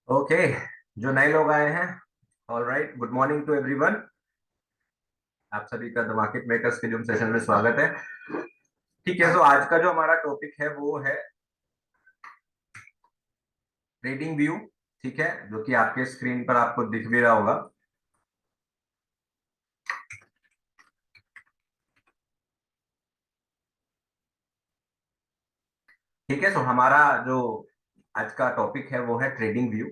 Okay. जो नए लोग आए हैं, all right, good morning to everyone. आप सभी का द मार्केट मेकर्स के जूम सेशन में स्वागत है। ठीक है, तो आज का जो हमारा टॉपिक है वो है ट्रेडिंग व्यू। ठीक है, जो कि आपके स्क्रीन पर आपको दिख भी रहा होगा। ठीक है, तो हमारा जो आज का टॉपिक है वो है ट्रेडिंग व्यू।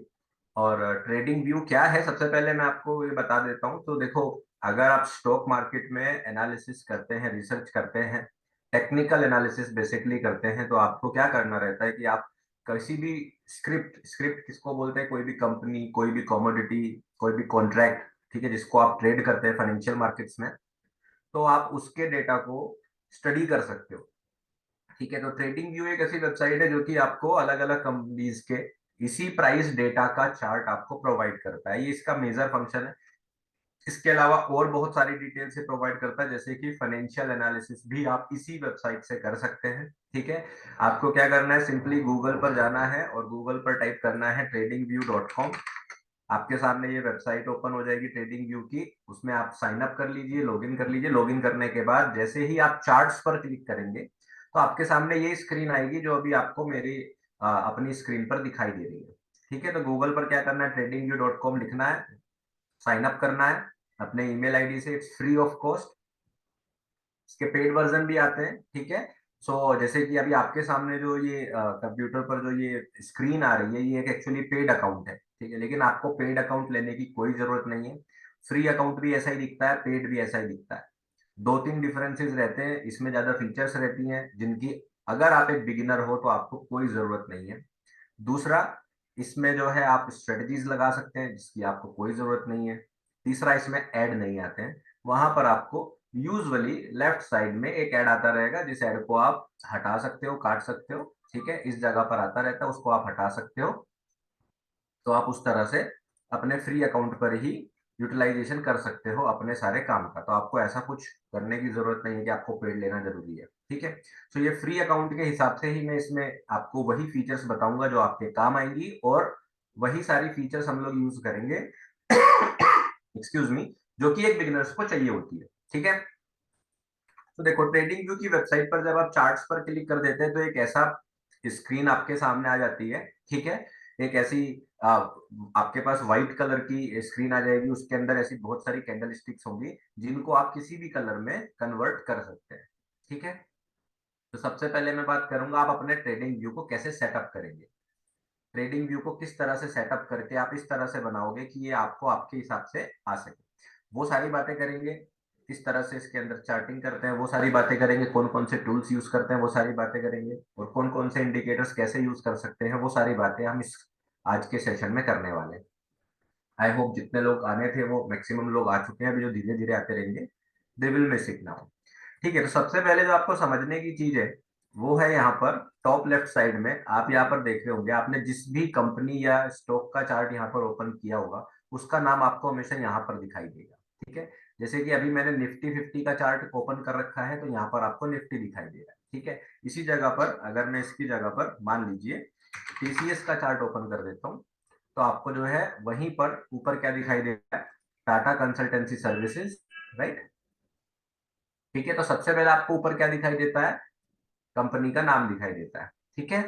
और ट्रेडिंग व्यू क्या है, सबसे पहले मैं आपको ये बता देता हूँ। तो देखो, अगर आप स्टॉक मार्केट में एनालिसिस करते हैं, रिसर्च करते हैं, टेक्निकल एनालिसिस बेसिकली करते हैं, तो आपको क्या करना रहता है कि आप किसी भी स्क्रिप्ट स्क्रिप्ट किसको बोलते हैं, कोई भी कंपनी, कोई भी कमोडिटी, कोई भी कॉन्ट्रैक्ट, ठीक है, जिसको आप ट्रेड करते हैं फाइनेंशियल मार्केट्स में, तो आप उसके डेटा को स्टडी कर सकते हो। ठीक है, तो ट्रेडिंग व्यू एक ऐसी वेबसाइट है जो कि आपको अलग अलग कंपनीज के इसी प्राइस डेटा का चार्ट आपको प्रोवाइड करता है। ये इसका मेजर फंक्शन है। इसके अलावा और बहुत सारी डिटेल से प्रोवाइड करता है, जैसे कि फाइनेंशियल एनालिसिस भी आप इसी वेबसाइट से कर सकते हैं। ठीक है, आपको क्या करना है, सिंपली गूगल पर जाना है और गूगल पर टाइप करना है tradingview.com। आपके सामने ये वेबसाइट ओपन हो जाएगी ट्रेडिंग व्यू की। उसमें आप साइन अप कर लीजिए, लॉगिन कर लीजिए। लॉगिन करने के बाद जैसे ही आप चार्ट्स पर क्लिक करेंगे तो आपके सामने ये स्क्रीन आएगी जो अभी आपको मेरी अपनी स्क्रीन पर दिखाई दे रही है। ठीक है, तो गूगल पर क्या करना है, tradingview.com लिखना है, साइन अप करना है अपने ईमेल आईडी से। It's free of cost. इसके पेड वर्जन भी आते हैं। ठीक है, जैसे कि अभी आपके सामने जो ये कंप्यूटर पर जो ये स्क्रीन आ रही है, ये एक एक्चुअली पेड अकाउंट है। ठीक है, लेकिन आपको पेड अकाउंट लेने की कोई जरूरत नहीं है। फ्री अकाउंट भी ऐसा ही दिखता है, पेड भी ऐसा ही दिखता है। दो तीन डिफरेंसेस रहते हैं, इसमें ज्यादा फीचर्स रहती हैं जिनकी अगर आप एक बिगिनर हो तो आपको कोई जरूरत नहीं है। दूसरा, इसमें जो है आप स्ट्रेटजीज लगा सकते हैं जिसकी आपको कोई जरूरत नहीं है। तीसरा, इसमें ऐड नहीं आते हैं। वहां पर आपको यूजुअली लेफ्ट साइड में एक ऐड आता रहेगा, जिस ऐड को आप हटा सकते हो, काट सकते हो। ठीक है, इस जगह पर आता रहता है, उसको आप हटा सकते हो। तो आप उस तरह से अपने फ्री अकाउंट पर ही यूटिलाइजेशन कर सकते हो अपने सारे काम का। तो आपको ऐसा कुछ करने की जरूरत नहीं है कि आपको पेड लेना जरूरी है। ठीक है, तो ये फ्री अकाउंट के हिसाब से ही मैं इसमें आपको वही फीचर्स बताऊंगा जो आपके काम आएंगी, और वही सारी फीचर्स हम लोग यूज करेंगे एक्सक्यूज मी, जो कि एक बिगिनर्स को चाहिए होती है। ठीक है, तो देखो, ट्रेडिंग व्यू की वेबसाइट पर जब आप चार्ट्स पर क्लिक कर देते हैं तो एक ऐसा स्क्रीन आपके सामने आ जाती है। ठीक है, एक ऐसी आ, आपके पास व्हाइट कलर की स्क्रीन आ जाएगी। उसके अंदर ऐसी बहुत सारी कैंडल स्टिक्स होंगी जिनको आप किसी भी कलर में कन्वर्ट कर सकते हैं। ठीक है, तो सबसे पहले मैं बात करूंगा आप अपने ट्रेडिंग व्यू को कैसे सेटअप करेंगे। ट्रेडिंग व्यू को किस तरह से सेटअप करके आप इस तरह से बनाओगे कि ये आपको आपके हिसाब से आ सके, वो सारी बातें करेंगे। किस तरह से इसके अंदर चार्टिंग करते हैं वो सारी बातें करेंगे, कौन कौन से टूल्स यूज करते हैं वो सारी बातें करेंगे, और कौन कौन से इंडिकेटर्स कैसे यूज कर सकते हैं वो सारी बातें हम इस आज के सेशन में करने वाले हैं। आई होप जितने लोग आने थे वो मैक्सिमम लोग आ चुके हैं। अभी जो धीरे धीरे आते रहेंगे they will miss it now. ठीक है, तो सबसे पहले जो आपको समझने की चीज है वो है यहाँ पर टॉप लेफ्ट साइड में। आप यहाँ पर देख रहे होंगे, आपने जिस भी कंपनी या स्टॉक का चार्ट यहाँ पर ओपन किया होगा उसका नाम आपको हमेशा यहाँ पर दिखाई देगा। ठीक है, जैसे कि अभी मैंने निफ्टी 50 का चार्ट ओपन कर रखा है तो यहाँ पर आपको निफ्टी दिखाई दे रहा है। ठीक है, इसी जगह पर अगर मैं इसकी जगह पर मान लीजिए टीसीएस का चार्ट ओपन कर देता हूँ तो आपको जो है वहीं पर ऊपर क्या दिखाई दे रहा है, टाटा कंसल्टेंसी सर्विसेज। राइट, ठीक है, तो सबसे पहले आपको ऊपर क्या दिखाई देता है, कंपनी का नाम दिखाई देता है। ठीक है,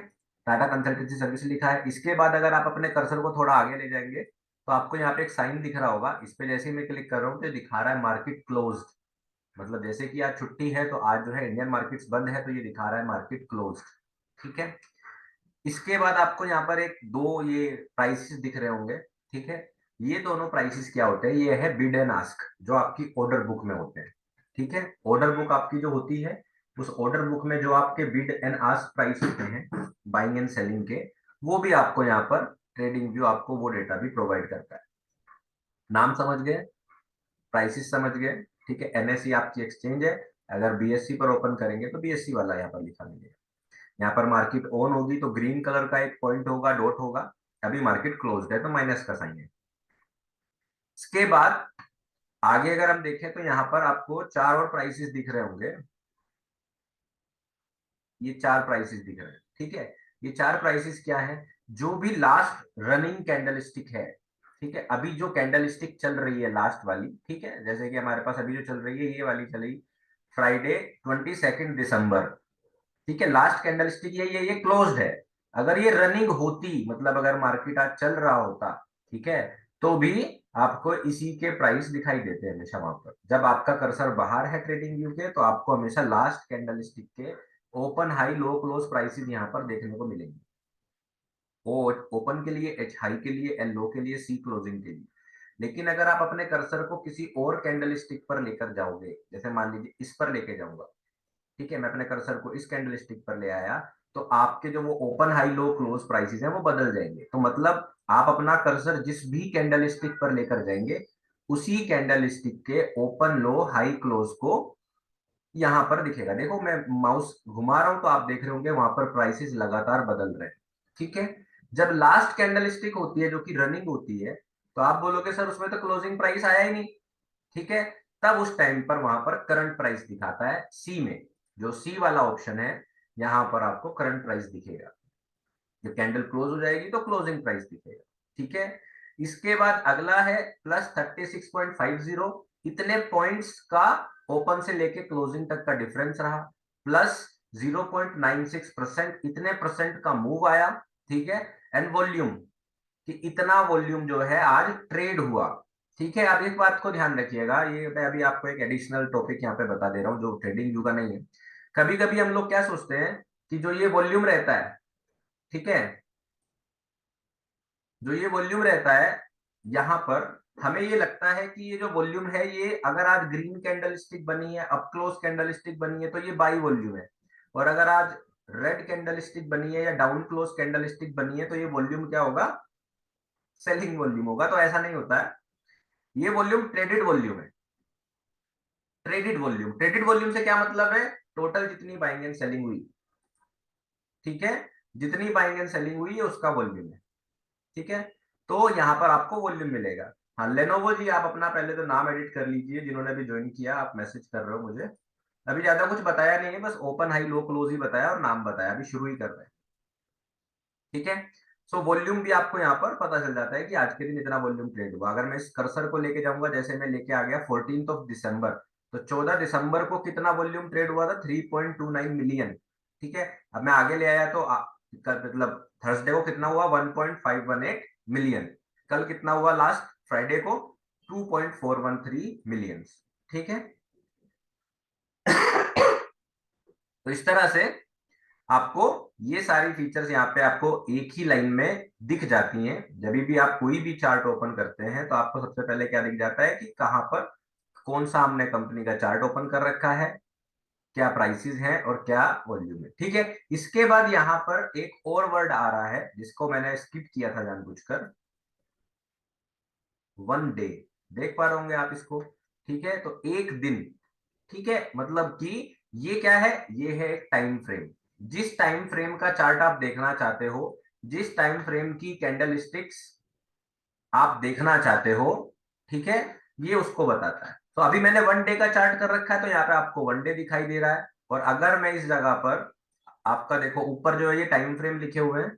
टाटा कंसल्टेंसी सर्विस लिखा है। इसके बाद अगर आप अपने कर्सर को थोड़ा आगे ले जाएंगे तो आपको यहाँ पे एक साइन दिख रहा होगा। इस पे जैसे ही मैं क्लिक कर रहा हूँ तो दिखा रहा है मार्केट क्लोज्ड। मतलब जैसे कि आज छुट्टी है तो आज जो है इंडियन मार्केट्स बंद है, तो ये दिखा रहा है मार्केट क्लोज्ड। ठीक है, इसके बाद आपको यहाँ पर एक दो ये प्राइसेस दिख रहे होंगे। ठीक है, ये दोनों प्राइसेस क्या होते हैं, ये है बिड एंड आस्क जो आपकी ऑर्डर बुक में होते हैं। ठीक है, ऑर्डर बुक आपकी जो होती है उस ऑर्डर बुक में जो आपके बिड एंड आस्क प्राइस होते हैं बाइंग एंड सेलिंग के, वो भी आपको यहाँ पर ट्रेडिंग व्यू आपको वो डेटा भी प्रोवाइड करता है। नाम समझ गए, प्राइसेस समझ गए। ठीक है, एनएससी आपकी एक्सचेंज है। अगर बीएससी पर ओपन करेंगे तो बीएससी वाला यहाँ पर लिखा मिलेगा। यहाँ पर मार्केट ऑन होगी तो ग्रीन कलर का एक पॉइंट होगा, डॉट होगा। अभी मार्केट क्लोज्ड है तो माइनस का साइन है। इसके बाद आगे अगर हम देखें तो यहाँ पर आपको चार और प्राइसेस दिख रहे होंगे। ये चार प्राइसेस दिख रहे हैं। ठीक है, ये 4 प्राइसेस क्या है? जो भी लास्ट रनिंग कैंडलस्टिक है, ठीक है, अभी जो कैंडलस्टिक चल रही है लास्ट वाली, ठीक है, जैसे कि हमारे पास अभी जो चल रही है ये वाली चली फ्राइडे 22 दिसंबर, ठीक है, लास्ट कैंडलस्टिक ये क्लोज्ड है। अगर ये रनिंग होती, मतलब अगर मार्केट आज चल रहा होता, ठीक है, तो भी आपको इसी के प्राइस दिखाई देते हैं हमेशा वहां पर। जब आपका कर्सर बाहर है ट्रेडिंग व्यू के, तो आपको हमेशा लास्ट कैंडलस्टिक के open high low close prices यहाँ पर देखने को मिलेंगे। ओ ओपन के लिए, एच हाई के लिए, एल लो के लिए, सी क्लोजिंग के लिए। लेकिन अगर आप अपने कर्सर को किसी और कैंडल स्टिक पर लेकर जाओगे, जैसे मान लीजिए इस पर लेके जाऊंगा, ठीक है, मैं अपने कर्सर को इस कैंडल स्टिक पर ले आया, तो आपके जो वो open high low close prices हैं वो बदल जाएंगे। तो मतलब आप अपना कर्सर जिस भी कैंडल स्टिक पर लेकर जाएंगे, उसी कैंडल स्टिक के ओपन लो हाई क्लोज को यहाँ पर दिखेगा। देखो मैं माउस घुमा रहा हूं तो आप देख रहे होंगे वहां पर प्राइसेस लगातार बदल रहे हैं, ठीक है। जब लास्ट कैंडल स्टिक होती है जो कि रनिंग होती है, तो आप बोलोगे सर उसमें तो क्लोजिंग प्राइस आया ही नहीं, ठीक है। तब उस टाइम पर वहां पर करंट प्राइस दिखाता है सी में, जो सी वाला ऑप्शन है, यहां पर आपको करंट प्राइस दिखेगा। जब कैंडल क्लोज हो जाएगी तो क्लोजिंग प्राइस दिखेगा, ठीक है। इसके बाद अगला है +36.50, इतने पॉइंट्स का ओपन से लेके क्लोजिंग तक का डिफरेंस रहा, +0.96%, इतने परसेंट का मूव आया, ठीक है। एंड वॉल्यूम, कि इतना वॉल्यूम जो है आज ट्रेड हुआ, ठीक है। अब एक बात को ध्यान रखिएगा, ये मैं अभी आपको एक एडिशनल टॉपिक यहाँ पे बता दे रहा हूँ जो ट्रेडिंग व्यू का नहीं है। कभी कभी हम लोग क्या सोचते हैं कि जो ये वॉल्यूम रहता है, ठीक है, जो ये वॉल्यूम रहता है यहाँ पर, हमें ये लगता है कि ये जो वॉल्यूम है, ये अगर आज ग्रीन कैंडल स्टिक बनी है, अप क्लोज कैंडल स्टिक बनी है, तो ये बाई वॉल्यूम है। और अगर आज रेड कैंडल स्टिक बनी है या डाउन क्लोज कैंडल स्टिक बनी है, तो ये वॉल्यूम क्या होगा? सेलिंग वॉल्यूम होगा। तो ऐसा नहीं होता है, ये वॉल्यूम ट्रेडेड वॉल्यूम है। ट्रेडेड वॉल्यूम से क्या मतलब है? टोटल जितनी बाइंग एंड सेलिंग हुई, ठीक है, जितनी बाइंग एंड सेलिंग हुई है उसका वॉल्यूम है, ठीक है। तो यहाँ पर आपको वॉल्यूम मिलेगा। हाँ लेनोवो जी, आप अपना पहले तो नाम एडिट कर लीजिए, जिन्होंने भी ज्वाइन किया, आप मैसेज कर रहे हो मुझे। अभी ज्यादा कुछ बताया नहीं है, बस ओपन हाई लो क्लोज ही बताया और नाम बताया, अभी शुरू ही कर रहे हैं, ठीक है। सो वॉल्यूम भी आपको यहाँ पर पता चल जाता है कि आज के दिन इतना वॉल्यूम ट्रेड हुआ। अगर मैं इस कर्सर को लेके जाऊंगा, जैसे मैं लेके आ गया 14 दिसंबर, तो 14 दिसंबर को कितना वॉल्यूम ट्रेड हुआ था? 3.29 मिलियन, ठीक है। अब मैं आगे ले आया तो मतलब थर्सडे को कितना हुआ? 1.518 मिलियन। कल कितना हुआ लास्ट फ्राइडे को? 2.413 मिलियन, ठीक है। तो इस तरह से आपको ये सारी फीचर्स यहाँ पे आपको एक ही लाइन में दिख जाती हैं। जब भी आप कोई भी चार्ट ओपन करते हैं, तो आपको सबसे पहले क्या दिख जाता है कि कहां पर कौन सा हमने कंपनी का चार्ट ओपन कर रखा है, क्या प्राइसेस हैं और क्या वॉल्यूम है, ठीक है। इसके बाद यहाँ पर एक और वर्ड आ रहा है जिसको मैंने स्किप किया था जानबूझकर, वन डे। देख पा रहे होंगे आप इसको, ठीक है। तो एक दिन, ठीक है, मतलब कि ये क्या है? ये है एक टाइम फ्रेम। जिस टाइम फ्रेम का चार्ट आप देखना चाहते हो, जिस टाइम फ्रेम की कैंडल स्टिक्स आप देखना चाहते हो, ठीक है, ये उसको बताता है। तो अभी मैंने वन डे का चार्ट कर रखा है, तो यहाँ पे आपको वन डे दिखाई दे रहा है। और अगर मैं इस जगह पर, आपका देखो ऊपर जो है ये टाइम फ्रेम लिखे हुए हैं,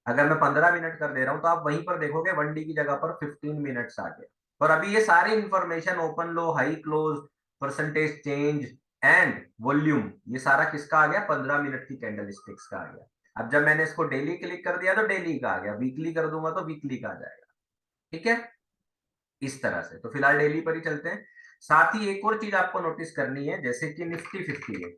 अगर मैं 15 मिनट कर दे रहा हूं, तो आप वहीं पर देखोगे वन डी की जगह पर 15 मिनट्स आ गए। और अभी ये सारी information, open low high close, percentage change and volume, ये सारा किसका आ गया? 15 मिनट की कैंडल स्टिक्स का आ गया। अब जब मैंने इसको डेली क्लिक कर दिया तो डेली का आ गया, वीकली कर दूंगा तो वीकली का आ जाएगा, ठीक है। इस तरह से तो फिलहाल डेली पर ही चलते हैं। साथ ही एक और चीज आपको नोटिस करनी है, जैसे कि निफ्टी 50 है।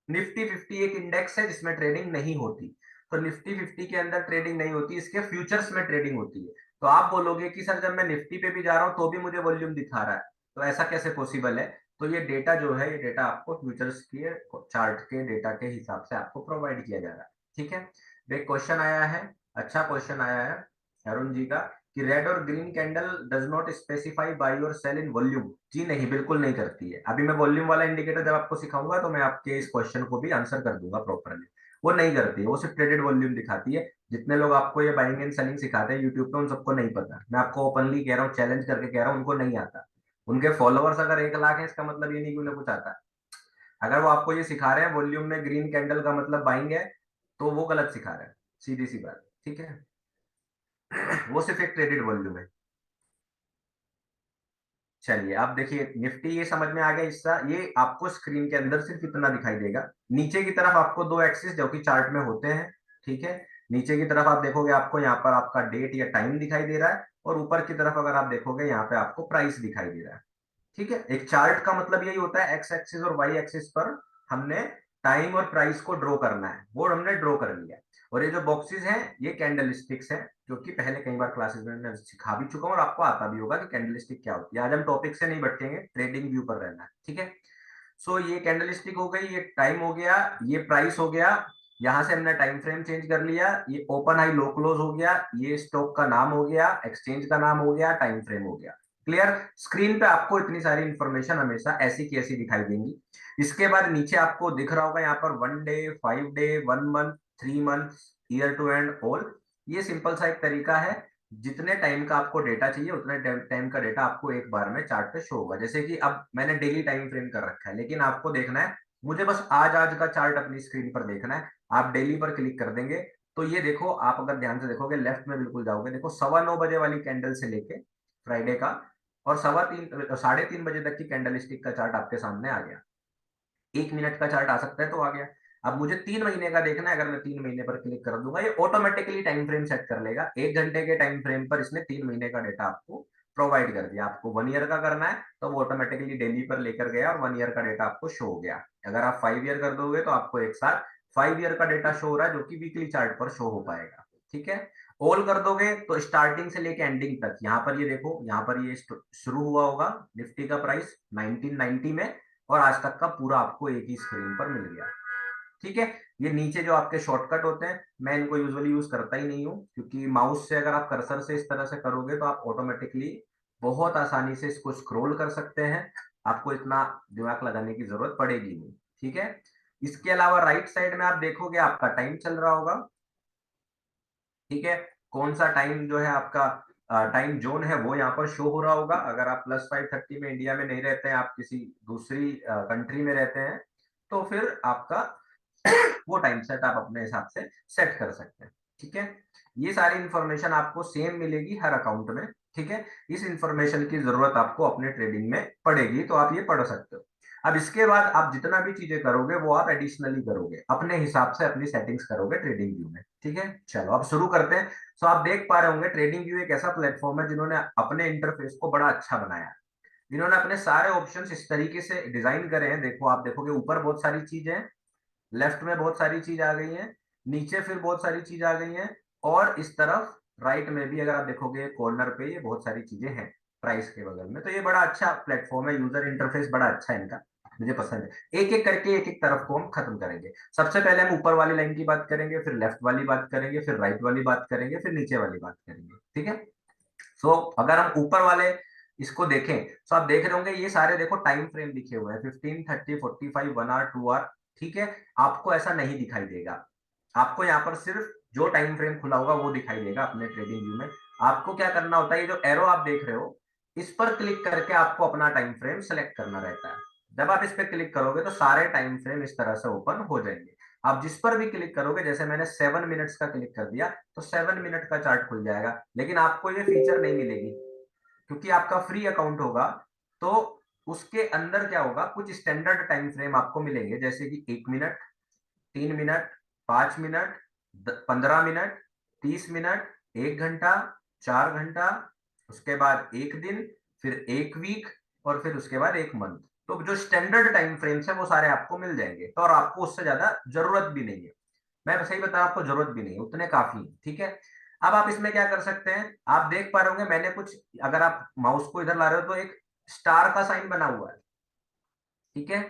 निफ्टी 50 एक इंडेक्स है जिसमें ट्रेडिंग नहीं होती। तो निफ्टी 50 के अंदर ट्रेडिंग नहीं होती, इसके फ्यूचर्स में ट्रेडिंग होती है। तो आप बोलोगे कि सर जब मैं निफ्टी पे भी जा रहा हूं तो भी मुझे वॉल्यूम दिखा रहा है, तो ऐसा कैसे पॉसिबल है? तो ये डेटा जो है, ये डेटा आपको फ्यूचर्स के चार्ट के डेटा के हिसाब से आपको प्रोवाइड किया जा रहा है, ठीक है। एक क्वेश्चन आया है, अच्छा क्वेश्चन आया है अरुण जी का, कि रेड और green candle does not specify by और सेल इन वॉल्यूम। जी नहीं, बिल्कुल नहीं करती है। अभी मैं वॉल्यूम वाला इंडिकेटर जब आपको सिखाऊंगा तो मैं आपके इस क्वेश्चन को भी आंसर कर दूंगा प्रॉपरली। वो नहीं करती है, वो सिर्फ ट्रेडेड वॉल्यूम दिखाती है। जितने लोग आपको ये बाइंग एंड सेलिंग सिखाते हैं यूट्यूब पे, उन सबको नहीं पता। मैं आपको ओपनली कह रहा हूँ, चैलेंज करके कह रहा हूँ, उनको नहीं आता। उनके फॉलोअर्स अगर 1 लाख है, इसका मतलब ये नहीं कि उन्हें कुछ आता है। अगर वो आपको ये सिखा रहे हैं वॉल्यूम में ग्रीन कैंडल का मतलब बाइंग है, तो वो गलत सिखा रहा है, सीधी सी बात, ठीक है। वो सिर्फ एक ट्रेडेड वॉल्यूम है। चलिए आप देखिए निफ्टी, ये समझ में आ गया हिस्सा। ये आपको स्क्रीन के अंदर सिर्फ इतना दिखाई देगा। नीचे की तरफ आपको दो एक्सिस जो कि चार्ट में होते हैं, ठीक है। नीचे की तरफ आप देखोगे आपको यहाँ पर आपका डेट या टाइम दिखाई दे रहा है, और ऊपर की तरफ अगर आप देखोगे यहाँ पे आपको प्राइस दिखाई दे रहा है, ठीक है। एक चार्ट का मतलब यही होता है, एक्स एक्सिस और वाई एक्सिस पर हमने टाइम और प्राइस को ड्रॉ करना है, वो हमने ड्रॉ कर लिया। और ये जो बॉक्सेस हैं ये कैंडल स्टिक्स हैं, जो कि पहले कई बार क्लासेस में मैं सिखा भी चुका हूँ और आपको आता भी होगा कि कैंडल स्टिक क्या होती है। आज हम टॉपिक से नहीं भटकेंगे, ट्रेडिंग व्यू पर रहना है, ठीक है। सो ये कैंडल स्टिक हो गई, ये टाइम हो गया, ये प्राइस हो गया। यहां से हमने टाइम फ्रेम चेंज कर लिया, ये ओपन हाई लो क्लोज हो गया, ये स्टॉक का नाम हो गया, एक्सचेंज का नाम हो गया, टाइम फ्रेम हो गया। क्लियर। स्क्रीन पे आपको इतनी सारी इंफॉर्मेशन हमेशा ऐसी की ऐसी दिखाई देंगी। इसके बाद नीचे आपको दिख रहा होगा यहाँ पर 1 day, 5 day, 1 month, 3 month, year to end all. ये सिंपल सा एक तरीका है, जितने टाइम का आपको डेटा चाहिए उतने टाइम का डेटा आपको एक बार में चार्ट पे शो होगा। जैसे कि अब मैंने डेली टाइम फ्रेम कर रखा है, लेकिन आपको देखना है, मुझे बस आज आज का चार्ट अपनी स्क्रीन पर देखना है। आप डेली पर क्लिक कर देंगे तो ये देखो, आप अगर ध्यान से देखोगे लेफ्ट में बिल्कुल जाओगे, देखो 9:15 बजे वाली कैंडल से लेके फ्राइडे का, और 3:15 3:30 बजे तक की कैंडल स्टिक का चार्ट आपके सामने आ गया। 1 मिनट का चार्ट आ सकता है तो आ गया। अब मुझे 3 महीने का देखना है, अगर मैं 3 महीने पर क्लिक कर दूंगा, ये ऑटोमेटिकली टाइम फ्रेम सेट कर लेगा। 1 घंटे के टाइम फ्रेम पर इसने 3 महीने का डेटा आपको प्रोवाइड कर दिया। आपको 1 ईयर का करना है तो वो ऑटोमेटिकली डेली पर लेकर गया और 1 ईयर का डेटा आपको शो हो गया। अगर आप 5 ईयर कर दोगे तो आपको एक साथ 5 ईयर का डेटा शो हो रहा है, जो कि वीकली चार्ट पर शो हो पाएगा, ठीक है। ऑल कर दोगे तो स्टार्टिंग से लेके एंडिंग तक, यहाँ पर ये देखो, यहाँ पर ये शुरू हुआ होगा निफ्टी का प्राइस 1990 में, और आज तक का पूरा आपको एक ही स्क्रीन पर मिल गया, ठीक है। ये नीचे जो आपके शॉर्टकट होते हैं, मैं इनको यूजुअली यूज करता ही नहीं हूँ, क्योंकि माउस से अगर आप कर्सर से इस तरह से करोगे तो आप ऑटोमेटिकली बहुत आसानी से इसको स्क्रॉल कर सकते हैं। आपको इतना दिमाग लगाने की जरूरत पड़ेगी नहीं, ठीक है। इसके अलावा राइट साइड में आप देखोगे आपका टाइम चल रहा होगा, ठीक है। कौन सा टाइम जो है आपका टाइम जोन है वो यहाँ पर शो हो रहा होगा। अगर आप +5:30 में इंडिया में नहीं रहते हैं, आप किसी दूसरी कंट्री में रहते हैं, तो फिर आपका वो टाइम सेट आप अपने हिसाब से सेट कर सकते हैं, ठीक है। ये सारी इंफॉर्मेशन आपको सेम मिलेगी हर अकाउंट में, ठीक है। इस इंफॉर्मेशन की जरूरत आपको अपने ट्रेडिंग में पड़ेगी, तो आप ये पढ़ सकते हो। अब इसके बाद आप जितना भी चीजें करोगे वो आप एडिशनली करोगे, अपने हिसाब से अपनी सेटिंग्स करोगे ट्रेडिंग व्यू में, ठीक है। चलो अब शुरू करते हैं। सो आप देख पा रहे होंगे ट्रेडिंग व्यू एक ऐसा प्लेटफॉर्म है जिन्होंने अपने इंटरफेस को बड़ा अच्छा बनाया है। इन्होंने अपने सारे ऑप्शंस इस तरीके से डिजाइन करे हैं, देखो आप देखोगे ऊपर बहुत सारी चीजें हैं, लेफ्ट में बहुत सारी चीज आ गई है, नीचे फिर बहुत सारी चीज आ गई है, और इस तरफ राइट में भी अगर आप देखोगे कॉर्नर पे ये बहुत सारी चीजें हैं प्राइस के बगल में। तो ये बड़ा अच्छा प्लेटफॉर्म है, यूजर इंटरफेस बड़ा अच्छा है इनका, मुझे पसंद है। एक एक करके एक एक तरफ को हम खत्म करेंगे। सबसे पहले हम ऊपर वाली लाइन की बात करेंगे, फिर लेफ्ट वाली बात करेंगे, फिर राइट वाली बात करेंगे, फिर नीचे वाली बात करेंगे, ठीक है। सो अगर हम ऊपर वाले इसको देखें तो आप देख रहे होंगे ये सारे देखो टाइम फ्रेम लिखे हुए हैं, 15, 30, 45, 1 आवर, 2 आवर, ठीक है। आपको ऐसा नहीं दिखाई देगा, आपको यहाँ पर सिर्फ जो टाइम फ्रेम खुला होगा वो दिखाई देगा अपने ट्रेडिंग व्यू में। आपको क्या करना होता है, ये जो एरो आप देख रहे हो इस पर क्लिक करके आपको अपना टाइम फ्रेम सेलेक्ट करना रहता है। जब आप इस पर क्लिक करोगे तो सारे टाइम फ्रेम इस तरह से ओपन हो जाएंगे। आप जिस पर भी क्लिक करोगे, जैसे मैंने 7 मिनट्स का क्लिक कर दिया तो 7 मिनट का चार्ट खुल जाएगा, लेकिन आपको ये फीचर नहीं मिलेगी क्योंकि आपका फ्री अकाउंट होगा। तो उसके अंदर क्या होगा, कुछ स्टैंडर्ड टाइम फ्रेम आपको मिलेंगे, जैसे कि 1 minute, 3 minute, 5 minute, 15 minute, 30 minute, 1 घंटा, 4 घंटा, उसके बाद एक दिन, फिर एक वीक, और फिर उसके बाद एक मंथ। तो जो स्टैंडर्ड टाइम फ्रेम्स है वो सारे आपको मिल जाएंगे, तो और आपको उससे ज्यादा जरूरत भी नहीं है। मैं सही बता, आपको जरूरत भी नहीं है, उतने काफी है, ठीक है। अब आप इसमें क्या कर सकते हैं, आप देख पा रहे होंगे मैंने कुछ, अगर आप माउस को इधर ला रहे हो तो एक स्टार का साइन बना हुआ है, ठीक है।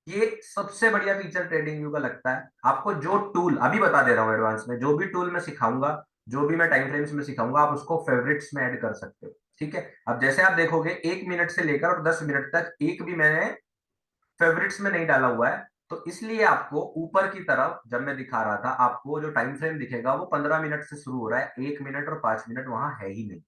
ये सबसे बढ़िया फीचर ट्रेडिंग व्यू का लगता है। आपको जो टूल अभी बता दे रहा हूँ एडवांस में, जो भी टूल मैं सिखाऊंगा, जो भी मैं टाइम फ्रेम्स में सिखाऊंगा, आप उसको फेवरेट्स में ऐड कर सकते हो, ठीक है। अब जैसे आप देखोगे 1 मिनट से लेकर और 10 मिनट तक एक भी मैंने फेवरेट्स में नहीं डाला हुआ है। तो इसलिए आपको ऊपर की तरफ जब मैं दिखा रहा था, आपको जो टाइम फ्रेम दिखेगा वो 15 मिनट से शुरू हो रहा है, 1 मिनट और 5 मिनट वहां है ही नहीं।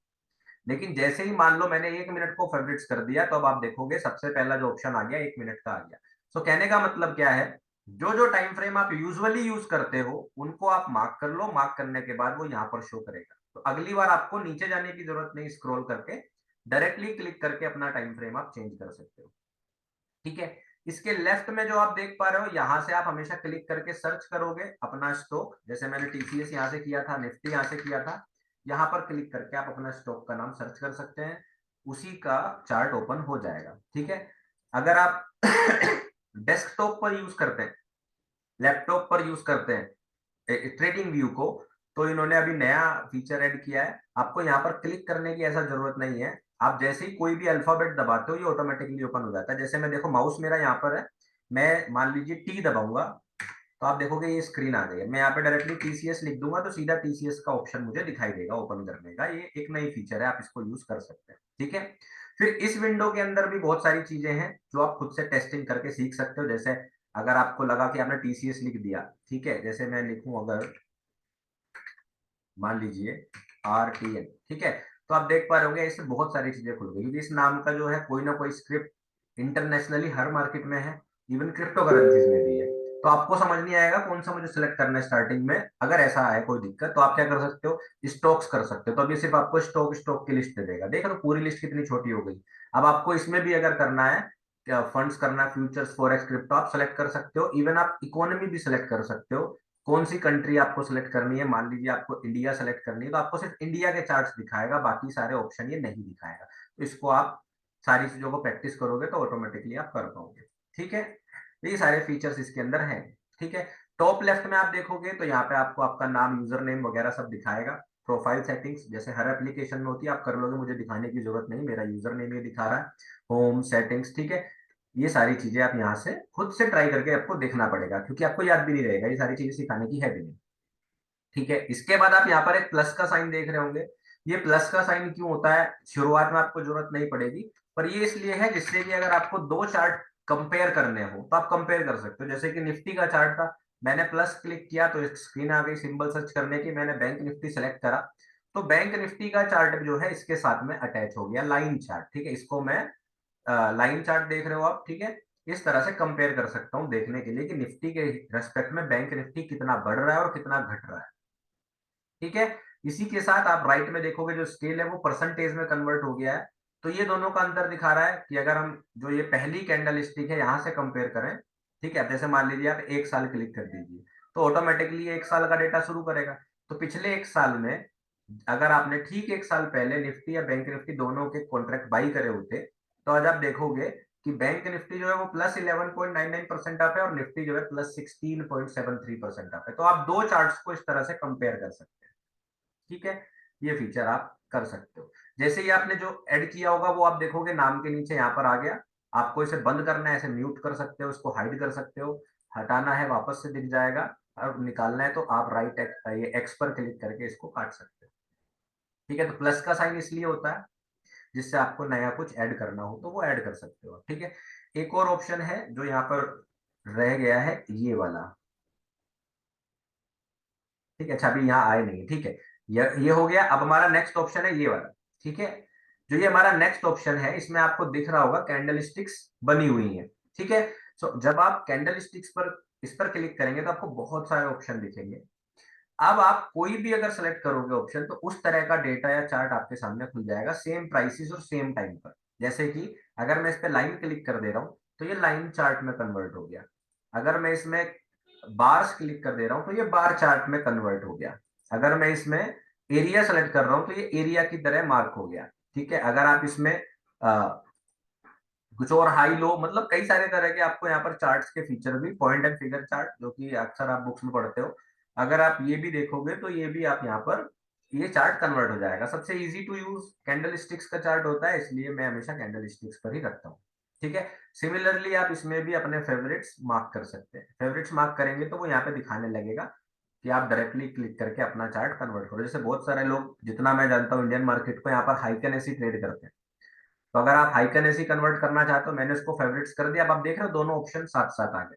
लेकिन जैसे ही मान लो मैंने 1 मिनट को फेवरेट्स कर दिया, तो अब आप देखोगे सबसे पहला जो ऑप्शन आ गया 1 मिनट का आ गया। तो कहने का मतलब क्या है, जो जो टाइम फ्रेम आप यूजुअली यूज करते हो उनको आप मार्क कर लो, मार्क करने के बाद वो यहाँ पर शो करेगा। तो अगली बार आपको नीचे जाने की जरूरत नहीं, स्क्रॉल करके डायरेक्टली क्लिक करके अपना टाइम फ्रेम आप चेंज कर सकते हो। ठीक है। इसके लेफ्ट में जो आप देख पा रहे हो, यहां से आप हमेशा क्लिक करके सर्च करोगे अपना स्टॉक, जैसे मैंने टीसीएस यहां से किया था, निफ्टी यहां से किया था। यहां पर क्लिक करके आप अपना स्टॉक का नाम सर्च कर सकते हैं, उसी का चार्ट ओपन हो जाएगा। ठीक है। अगर आप डेस्कटॉप पर यूज करते हैं, लैपटॉप पर यूज करते हैं ट्रेडिंग व्यू को, तो इन्होंने अभी नया फीचर ऐड किया है। आपको यहाँ पर क्लिक करने की ऐसा जरूरत नहीं है। आप जैसे ही कोई भी अल्फाबेट दबाते हो ये ऑटोमेटिकली ओपन हो जाता है। जैसे मैं देखो माउस मेरा यहाँ पर है, मैं मान लीजिए टी दबाऊंगा तो आप देखोगे ये स्क्रीन आ गई है। मैं यहाँ पे डायरेक्टली टीसीएस लिख दूंगा तो सीधा टीसीएस का ऑप्शन मुझे दिखाई देगा ओपन करने का। ये एक नई फीचर है, आप इसको यूज कर सकते हैं। ठीक है। फिर इस विंडो के अंदर भी बहुत सारी चीजें हैं जो आप खुद से टेस्टिंग करके सीख सकते हो। जैसे अगर आपको लगा कि आपने टीसीएस लिख दिया, ठीक है, जैसे मैं लिखूं अगर मान लीजिए RTN, ठीक है, तो आप देख पा रहे होंगे इससे बहुत सारी चीजें खुल गई, क्योंकि इस नाम का जो है कोई ना कोई स्क्रिप्ट इंटरनेशनली हर मार्केट में है, इवन क्रिप्टो करेंसीज में भी है। तो आपको समझ नहीं आएगा कौन सा मुझे सिलेक्ट करना है स्टार्टिंग में। अगर ऐसा है कोई दिक्कत तो आप क्या कर सकते हो, स्टॉक्स कर सकते हो। तो अभी सिर्फ आपको स्टॉक स्टॉक की लिस्ट दे देगा। देखो तो पूरी लिस्ट कितनी छोटी हो गई। अब आपको इसमें भी अगर करना है, फंड्स करना है, फ्यूचर्स, फॉरेक्स, क्रिप्टो, आप सेलेक्ट कर सकते हो। इवन आप इकोनॉमी भी सिलेक्ट कर सकते हो, कौन सी कंट्री आपको सिलेक्ट करनी है। मान लीजिए आपको इंडिया सेलेक्ट करनी है तो आपको सिर्फ इंडिया के चार्ट्स दिखाएगा, बाकी सारे ऑप्शन ये नहीं दिखाएगा। तो इसको आप सारी चीजों को प्रैक्टिस करोगे तो ऑटोमेटिकली आप कर पाओगे। ठीक है। तो ये सारे फीचर्स इसके अंदर हैं। ठीक है। टॉप लेफ्ट में आप देखोगे तो यहाँ पे आपको आपका नाम, यूजर नेम वगैरह सब दिखाएगा। प्रोफाइल सेटिंग्स जैसे हर एप्लीकेशन में होती है, आप कर लोगे, मुझे दिखाने की जरूरत नहीं, मेरा यूजर नेम ये दिखा रहा है। होम सेटिंग्स, ठीक है, ये सारी चीजें आप यहाँ से खुद से ट्राई करके आपको देखना पड़ेगा, क्योंकि आपको याद भी नहीं रहेगा, ये सारी चीजें सिखाने की है भी नहीं। ठीक है। इसके बाद आप यहाँ पर एक प्लस का साइन देख रहे होंगे। ये प्लस का साइन क्यों होता है, शुरुआत में आपको जरूरत नहीं पड़ेगी, पर ये इसलिए है जिससे कि अगर आपको दो चार्ट कंपेयर करने हो तो आप कंपेयर कर सकते हो। जैसे कि निफ्टी का चार्ट था, मैंने प्लस क्लिक किया तो एक स्क्रीन आ गई सिंबल सर्च करने की, मैंने बैंक निफ्टी सेलेक्ट करा तो बैंक निफ्टी का चार्ट जो है इसके साथ में अटैच हो गया, लाइन चार्ट। ठीक है। इसको मैं लाइन चार्ट देख रहे हो आप। ठीक है। इस तरह से कंपेयर कर सकता हूं देखने के लिए कि निफ्टी के रेस्पेक्ट में बैंक निफ्टी कितना बढ़ रहा है और कितना घट रहा है। ठीक है। इसी के साथ आप राइट में देखोगे जो स्केल है वो परसेंटेज में कन्वर्ट हो गया है। तो ये दोनों का अंतर दिखा रहा है कि अगर हम जो ये पहली कैंडल स्टिक है यहां से कंपेयर करें, ठीक है, जैसे मान लीजिए आप एक साल क्लिक कर दीजिए तो ऑटोमेटिकली एक साल का डेटा शुरू करेगा। तो पिछले एक साल में अगर आपने ठीक एक साल पहले निफ्टी या बैंक निफ्टी दोनों के कॉन्ट्रैक्ट बाई करे होते तो आज आप देखोगे कि बैंक निफ्टी जो है वो +11.99% अप है और निफ्टी जो है +16.73% अप है। तो आप दो चार्ट्स को इस तरह से कंपेयर कर सकते हैं। ठीक है। ये फीचर आप कर सकते हो। जैसे ही आपने जो ऐड किया होगा वो आप देखोगे नाम के नीचे यहाँ पर आ गया। आपको इसे बंद करना है, ऐसे म्यूट कर सकते हो, इसको हाइड कर सकते हो, हटाना है वापस से दिख जाएगा, और निकालना है तो आप राइट ये एक्स पर क्लिक करके इसको काट सकते हो। ठीक है। तो प्लस का साइन इसलिए होता है जिससे आपको नया कुछ ऐड करना हो तो वो ऐड कर सकते हो। ठीक है। एक और ऑप्शन है जो यहाँ पर रह गया है, ये वाला। ठीक है। अच्छा अभी यहाँ आए नहीं, ठीक है, ये हो गया। अब हमारा नेक्स्ट ऑप्शन है ये वाला। ठीक है। जो ये हमारा नेक्स्ट ऑप्शन है इसमें आपको दिख रहा होगा कैंडल स्टिक्स बनी हुई है। ठीक है। सो जब आप कैंडल स्टिक्स पर इस पर क्लिक करेंगे तो आपको बहुत सारे ऑप्शन दिखेंगे। अब आप कोई भी अगर सेलेक्ट करोगे ऑप्शन तो उस तरह का डेटा या चार्ट आपके सामने खुल जाएगा, सेम प्राइसेस और सेम टाइम पर। जैसे कि अगर मैं इस पे लाइन क्लिक कर दे रहा हूं तो ये लाइन चार्ट में कन्वर्ट हो गया। अगर मैं इसमें बार्स क्लिक कर दे रहा हूं तो ये बार चार्ट में कन्वर्ट हो गया। अगर मैं इसमें एरिया सेलेक्ट कर रहा हूं तो ये एरिया की तरह मार्क हो गया। ठीक है। अगर आप इसमें कुछ और हाई लो, मतलब कई सारे तरह के आपको यहाँ पर चार्ट्स के फीचर भी, पॉइंट एंड फिगर चार्ट जो कि अक्सर आप बुक्स में पढ़ते हो, अगर आप ये भी देखोगे तो ये भी आप यहाँ पर ये चार्ट कन्वर्ट हो जाएगा। सबसे easy to use candlesticks का चार्ट होता है, इसलिए मैं हमेशा कैंडल स्टिक्स पर ही रखता हूँ। ठीक है। सिमिलरली आप इसमें भी अपने फेवरेट्स मार्क कर सकते हैं। फेवरेट्स मार्क करेंगे तो वो यहाँ पे दिखाने लगेगा कि आप डायरेक्टली क्लिक करके अपना चार्ट कन्वर्ट करो। जैसे बहुत सारे लोग, जितना मैं जानता हूँ, इंडियन मार्केट को यहाँ पर हाइकन ऐसी ट्रेड करते हैं। तो अगर आप हाइकन ऐसी कन्वर्ट करना चाहते हो, मैंने उसको फेवरेट्स कर दिया। अब आप देख रहे हो दोनों ऑप्शन साथ साथ आ गए।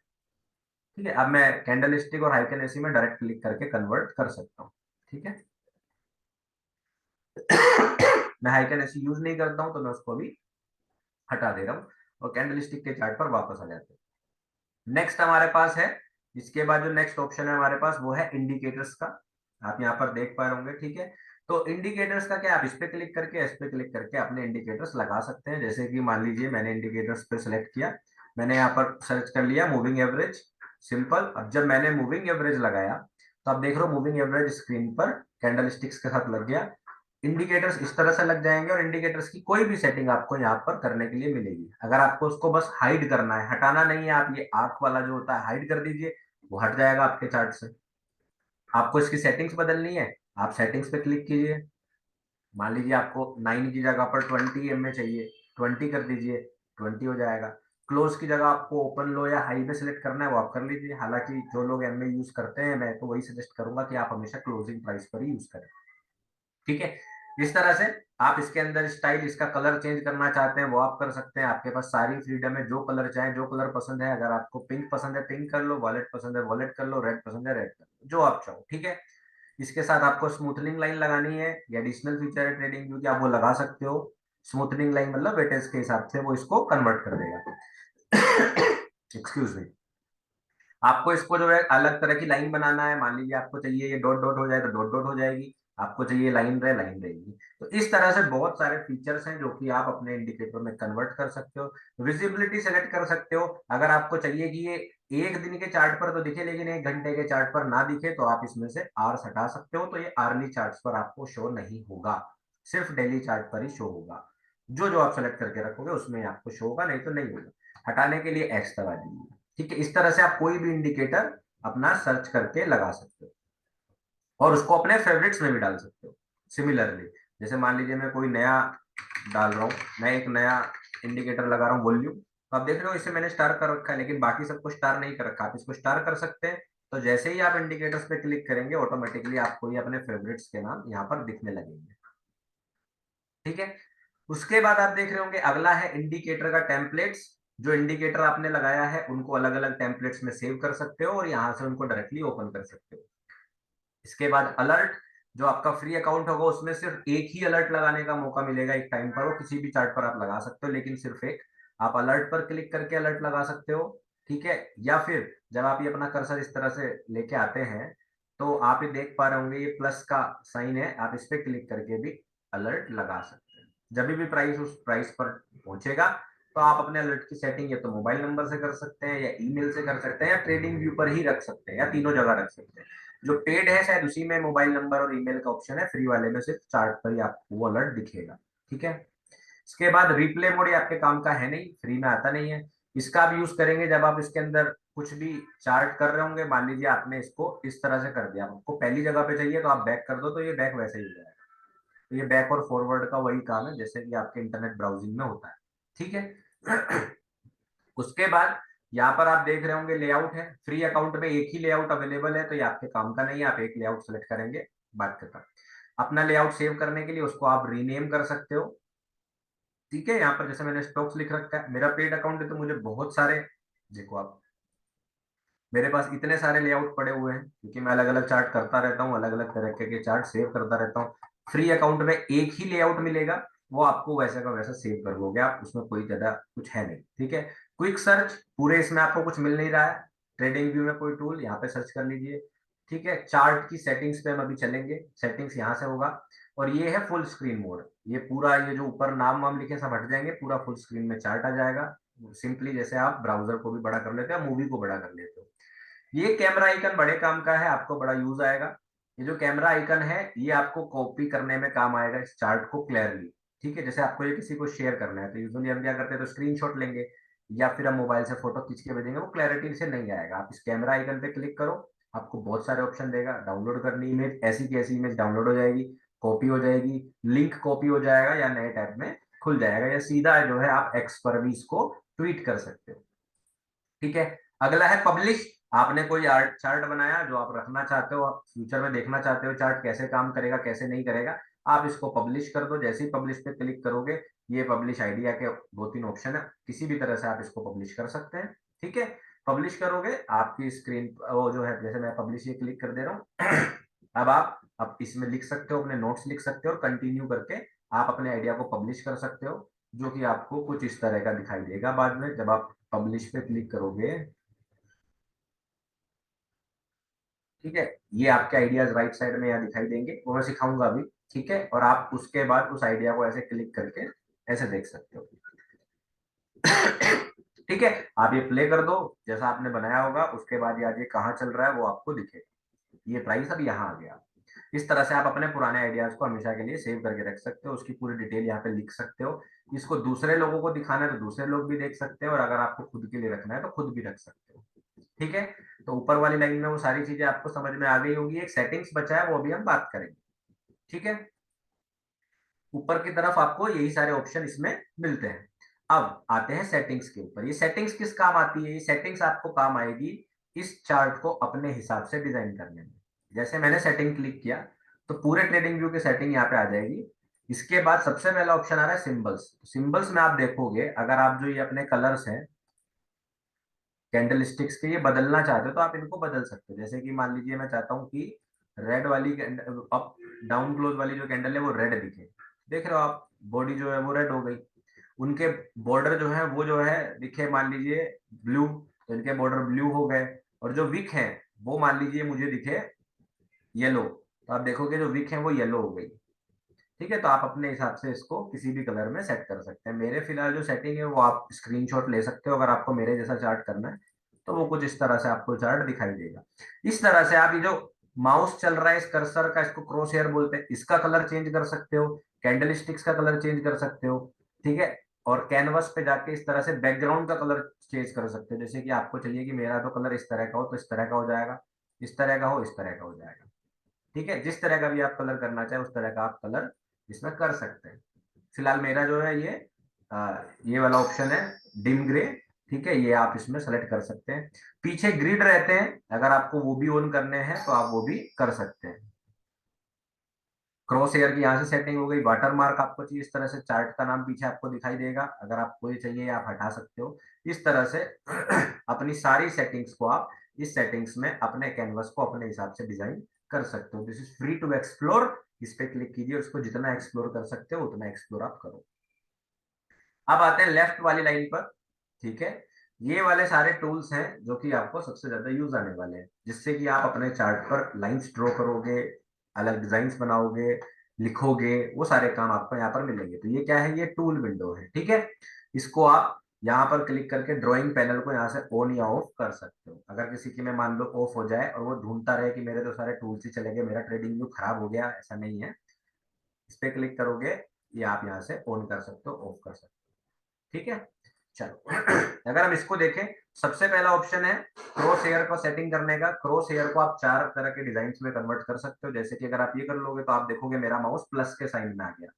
ठीक है। अब मैं कैंडल स्टिक और हाइकन ऐसी में डायरेक्ट क्लिक करके कन्वर्ट कर सकता हूँ। ठीक है। मैं हाइकन ऐसी यूज नहीं करता हूँ तो मैं उसको भी हटा दे रहा हूँ और कैंडल स्टिक के चार्ट पर वापस आ जाते हैं। नेक्स्ट हमारे पास है, इसके बाद जो नेक्स्ट ऑप्शन है हमारे पास वो है इंडिकेटर्स का। आप यहाँ पर देख पा रहे होंगे, ठीक है। तो इंडिकेटर्स का क्या, आप इस पे क्लिक करके, इस पे क्लिक करके अपने इंडिकेटर्स लगा सकते हैं। जैसे कि मान लीजिए मैंने इंडिकेटर्स पे सेलेक्ट किया, मैंने यहाँ पर सर्च कर लिया मूविंग एवरेज, सिंपल। अब जब मैंने मूविंग एवरेज लगाया तो आप देख रहे हो मूविंग एवरेज स्क्रीन पर कैंडल स्टिक्स के साथ लग गया। इंडिकेटर्स इस तरह से लग जाएंगे और इंडिकेटर्स की कोई भी सेटिंग आपको यहाँ पर करने के लिए मिलेगी। अगर आपको उसको बस हाइड करना है, हटाना नहीं है, आप ये आंख वाला जो होता है हाइड कर दीजिए, वो हट जाएगा आपके चार्ट से। आपको इसकी सेटिंग्स बदलनी है, आप सेटिंग्स पे क्लिक कीजिए। मान लीजिए आपको 9 की जगह पर 20 एम में चाहिए, 20 कर दीजिए, 20 हो जाएगा। क्लोज की जगह आपको ओपन लो या हाई में सेलेक्ट करना है वो आप कर लीजिए। हालांकि जो लोग एम में यूज करते हैं, मैं तो वही सजेस्ट करूंगा कि आप हमेशा क्लोजिंग प्राइस पर ही यूज करें, ठीक है। इस तरह से आप इसके अंदर स्टाइल, इसका कलर चेंज करना चाहते हैं वो आप कर सकते हैं। आपके पास सारी फ्रीडम है, जो कलर चाहे, जो कलर पसंद है। अगर आपको पिंक पसंद है पिंक कर लो, वॉलेट पसंद है वॉलेट कर लो, रेड पसंद है रेड कर लो, जो आप चाहो, ठीक है। इसके साथ आपको स्मूथनिंग लाइन लगानी है, ये एडिशनल फीचर है ट्रेडिंग व्यू की, आप वो लगा सकते हो। स्मूथनिंग लाइन मतलब वेटेज के हिसाब से वो इसको कन्वर्ट कर देगा। Excuse me. आपको इसको जो है अलग तरह की लाइन बनाना है, मान लीजिए आपको चाहिए ये डॉट डॉट हो जाए तो डॉट डॉट हो जाएगी, आपको चाहिए लाइन रहे लाइन रहेगी। तो इस तरह से बहुत सारे फीचर्स हैं जो कि आप अपने इंडिकेटर में कन्वर्ट कर सकते हो। विजिबिलिटी सेलेक्ट कर सकते हो, अगर आपको चाहिए कि ये एक दिन के चार्ट पर तो दिखे लेकिन एक घंटे के चार्ट पर ना दिखे, तो आप इसमें से आर्स हटा सकते हो, तो ये आर्ली चार्ट पर आपको शो नहीं होगा, सिर्फ डेली चार्ट पर ही शो होगा। जो जो आप सेलेक्ट करके रखोगे उसमें आपको शो होगा, नहीं तो नहीं होगा। हटाने के लिए एक्स दबा दीजिए, ठीक है। इस तरह से आप कोई भी इंडिकेटर अपना सर्च करके लगा सकते हो और उसको अपने फेवरेट्स में भी डाल सकते हो। सिमिलरली जैसे मान लीजिए मैं कोई नया डाल रहा हूँ, मैं एक नया इंडिकेटर लगा रहा हूँ वॉल्यूम, तो आप देख रहे हो इसे मैंने स्टार कर रखा है लेकिन बाकी सबको स्टार नहीं कर रखा, आप इसको स्टार कर सकते हैं। तो जैसे ही आप इंडिकेटर्स पे क्लिक करेंगे ऑटोमेटिकली आपको ये अपने फेवरेट्स के नाम यहाँ पर दिखने लगेंगे, ठीक है। उसके बाद आप देख रहे होंगे अगला है इंडिकेटर का टेम्पलेट्स। जो इंडिकेटर आपने लगाया है उनको अलग अलग टेम्पलेट्स में सेव कर सकते हो और यहाँ से उनको डायरेक्टली ओपन कर सकते हो। इसके बाद अलर्ट, जो आपका फ्री अकाउंट होगा उसमें सिर्फ एक ही अलर्ट लगाने का मौका मिलेगा एक टाइम पर, वो किसी भी चार्ट पर आप लगा सकते हो लेकिन सिर्फ एक। आप अलर्ट पर क्लिक करके अलर्ट लगा सकते हो, ठीक है। या फिर जब आप ये अपना कर्सर इस तरह से लेके आते हैं तो आप ये देख पा रहे होंगे ये प्लस का साइन है, आप इस पे क्लिक करके भी अलर्ट लगा सकते हैं। जब भी प्राइस उस प्राइस पर पहुंचेगा तो आप अपने अलर्ट की सेटिंग या तो मोबाइल नंबर से कर सकते हैं या ईमेल से कर सकते हैं या ट्रेडिंग व्यू पर ही रख सकते हैं या तीनों जगह रख सकते हैं। जो पेड है शायद उसी में मोबाइल नंबर और ईमेल का ऑप्शन है, फ्री वाले में सिर्फ चार्ट पर ही आपको वो अलर्ट दिखेगा, ठीक है। इसके बाद रिप्ले मोड, ये आपके काम का है नहीं, फ्री में आता नहीं है। इसका आप यूज करेंगे जब आप इसके अंदर कुछ भी चार्ट कर रहे होंगे। मान लीजिए आपने इसको इस तरह से कर दिया, आपको पहली जगह पे चाहिए तो आप बैक कर दो तो ये बैक वैसे ही हो जाएगा। तो ये बैक और फॉरवर्ड का वही काम है जैसे कि आपके इंटरनेट ब्राउजिंग में होता है, ठीक है। उसके बाद यहाँ पर आप देख रहे होंगे लेआउट है, फ्री अकाउंट में एक ही लेआउट अवेलेबल है तो ये आपके काम का नहीं है, आप एक लेआउट सेलेक्ट करेंगे, बात खत्म। अपना लेआउट सेव करने के लिए उसको आप रीनेम कर सकते हो, ठीक है। यहाँ पर जैसे मैंने स्टॉक्स लिख रखा है, मेरा पेड अकाउंट है तो मुझे बहुत सारे, देखो आप, मेरे पास इतने सारे लेआउट पड़े हुए हैं क्योंकि मैं अलग अलग चार्ट करता रहता हूँ, अलग अलग तरह के चार्ट सेव करता रहता हूँ। फ्री अकाउंट में एक ही लेआउट मिलेगा, वो आपको वैसे का वैसा सेव कर लोगे आप, उसमें कोई ज्यादा कुछ है नहीं, ठीक है। क्विक सर्च, पूरे इसमें आपको कुछ मिल नहीं रहा है। ट्रेडिंग व्यू में कोई टूल, यहाँ पे सर्च कर लीजिए, ठीक है। चार्ट की सेटिंग्स पे हम अभी चलेंगे, सेटिंग्स यहाँ से होगा। और ये है फुल स्क्रीन मोड, ये पूरा ये जो ऊपर नाम वाम लिखे सब हट जाएंगे, पूरा फुल स्क्रीन में चार्ट आ जाएगा। सिंपली जैसे आप ब्राउजर को भी बड़ा कर लेते हो, मूवी को बड़ा कर लेते हो। ये कैमरा आइकन बड़े काम का है, आपको बड़ा यूज आएगा। ये जो कैमरा आइकन है ये आपको कॉपी करने में काम आएगा इस चार्ट को क्लियरली, ठीक है। जैसे आपको ये किसी को शेयर करना है तो यूजुअली हम क्या करते हैं, तो स्क्रीनशॉट लेंगे या फिर हम मोबाइल से फोटो खींच के भेजेंगे, वो क्लैरिटी से नहीं आएगा। आप इस कैमरा आइकन पे क्लिक करो, आपको बहुत सारे ऑप्शन देगा। डाउनलोड करनी इमेज, ऐसी की ऐसी इमेज डाउनलोड हो जाएगी, कॉपी हो जाएगी, लिंक कॉपी हो जाएगा या नए टैब में खुल जाएगा, या सीधा जो है आप एक्स पर भी इसको ट्वीट कर सकते हो, ठीक है। अगला है पब्लिश। आपने कोई आर्ट चार्ट बनाया जो आप रखना चाहते हो, आप फ्यूचर में देखना चाहते हो चार्ट कैसे काम करेगा कैसे नहीं करेगा, आप इसको पब्लिश कर दो। जैसे ही पब्लिश पे क्लिक करोगे, ये पब्लिश आइडिया के दो तीन ऑप्शन है, किसी भी तरह से आप इसको पब्लिश कर सकते हैं, ठीक है। पब्लिश करोगे आपकी स्क्रीन वो जो है, जैसे मैं पब्लिश ये क्लिक कर दे रहा हूँ। अब आप अब इसमें लिख सकते हो, अपने नोट्स लिख सकते हो और कंटिन्यू करके आप अपने आइडिया को पब्लिश कर सकते हो, जो कि आपको कुछ इस तरह का दिखाई देगा बाद में जब आप पब्लिश पे क्लिक करोगे। ठीक है, ये आपके आइडियाज राइट साइड में यहाँ दिखाई देंगे, वो मैं सिखाऊंगा अभी। ठीक है, और आप उसके बाद उस आइडिया को ऐसे क्लिक करके ऐसे देख सकते हो। ठीक है, आप ये प्ले कर दो, जैसा आपने बनाया होगा उसके बाद आज ये कहाँ चल रहा है वो आपको दिखेगा। ये प्राइस अब यहाँ आ गया। इस तरह से आप अपने पुराने आइडियाज को हमेशा के लिए सेव करके रख सकते हो, उसकी पूरी डिटेल यहाँ पे लिख सकते हो। इसको दूसरे लोगों को दिखाना है तो दूसरे लोग भी देख सकते हो, और अगर आपको खुद के लिए रखना है तो खुद भी रख सकते हो। ठीक है, तो ऊपर वाली लाइन में वो सारी चीजें आपको समझ में आ गई होगी। एक सेटिंग्स बचा है, वो अभी हम बात करेंगे। ठीक है, ऊपर की तरफ आपको यही सारे ऑप्शन इसमें मिलते हैं। अब आते हैं सेटिंग्स के ऊपर। ये सेटिंग्स किस काम आती है? ये सेटिंग्स आपको काम आएगी इस चार्ट को अपने हिसाब से डिजाइन करने में। जैसे मैंने सेटिंग क्लिक किया तो पूरे ट्रेडिंग व्यू की सेटिंग यहाँ पे आ जाएगी। इसके बाद सबसे पहला ऑप्शन आ रहा है सिंबल्स। सिंबल्स में आप देखोगे, अगर आप जो ये अपने कलर्स हैं कैंडल स्टिक्स के, ये बदलना चाहते हो तो आप इनको बदल सकते हो। जैसे कि मान लीजिए मैं चाहता हूँ कि रेड वाली अप डाउन क्लोज वाली जो कैंडल है वो रेड दिखे। देख रहे हो आप, बॉडी जो है वो रेड हो गई। उनके बॉर्डर जो है वो जो है दिखे मान लीजिए ब्लू, तो इनके बॉर्डर ब्लू हो गए। और जो विक है वो मान लीजिए मुझे दिखे येलो, तो आप देखोगे जो विक है वो येलो हो गई। ठीक है, तो आप अपने हिसाब से इसको किसी भी कलर में सेट कर सकते हैं। मेरे फिलहाल जो सेटिंग है वो आप स्क्रीनशॉट ले सकते हो, अगर आपको मेरे जैसा चार्ट करना है तो वो कुछ इस तरह से आपको चार्ट दिखाई देगा। इस तरह से आप ये जो माउस चल रहा है इस कर्सर का, इसको क्रॉस हेयर बोलते हैं, इसका कलर चेंज कर सकते हो, कैंडल स्टिक्स का कलर चेंज कर सकते हो। ठीक है, और कैनवस पे जाके इस तरह से बैकग्राउंड का कलर चेंज कर सकते हो। जैसे कि आपको चाहिए कि मेरा तो कलर इस तरह का हो तो इस तरह का हो जाएगा, इस तरह का हो इस तरह का हो जाएगा। ठीक है, जिस तरह का भी आप कलर करना चाहे उस तरह का आप कलर इसमें कर सकते हैं। फिलहाल मेरा जो है ये वाला ऑप्शन है डिम ग्रे। ठीक है, ये आप इसमें सेलेक्ट कर सकते हैं। पीछे ग्रिड रहते हैं, अगर आपको वो भी ऑन करने हैं तो आप वो भी कर सकते हैं। क्रॉस हेयर की यहाँ से सेटिंग हो गई। वाटर मार्क आपको चाहिए इस तरह से चार्ट का नाम पीछे आपको दिखाई देगा, अगर आपको ये चाहिए आप हटा सकते हो। इस तरह से अपनी सारी सेटिंग्स को आप इस सेटिंग्स में अपने कैनवस को अपने हिसाब से डिजाइन कर सकते हो। This is free to explore. इस पे क्लिक कीजिए, उसको जितना एक्सप्लोर कर सकते हो उतना एक्सप्लोर आप करो। अब आते हैं लेफ्ट वाली लाइन पर। ठीक है, ये वाले सारे टूल्स हैं जो कि आपको सबसे ज्यादा यूज आने वाले हैं, जिससे कि आप अपने चार्ट पर लाइंस ड्रॉ करोगे, अलग डिजाइन बनाओगे, लिखोगे, वो सारे काम आपको यहाँ पर मिलेंगे। तो ये क्या है? ये टूल विंडो है। ठीक है, इसको आप यहाँ पर क्लिक करके ड्राइंग पैनल को यहाँ से ऑन या ऑफ कर सकते हो। अगर किसी की में मान लो ऑफ हो जाए और वो ढूंढता रहे कि मेरे तो सारे टूल्स ही चले गए, मेरा ट्रेडिंग व्यू खराब हो गया, ऐसा नहीं है। इस पे क्लिक करोगे, ये आप यहाँ से ऑन कर सकते हो, ऑफ कर सकते हो। ठीक है, चलो अगर हम इसको देखें, सबसे पहला ऑप्शन है क्रॉस हेयर को सेटिंग करने का। क्रॉस हेयर को आप चार तरह के डिजाइन में कन्वर्ट कर सकते हो। जैसे कि अगर आप ये कर लोगे तो आप देखोगे मेरा माउस प्लस के साइन में आ गया।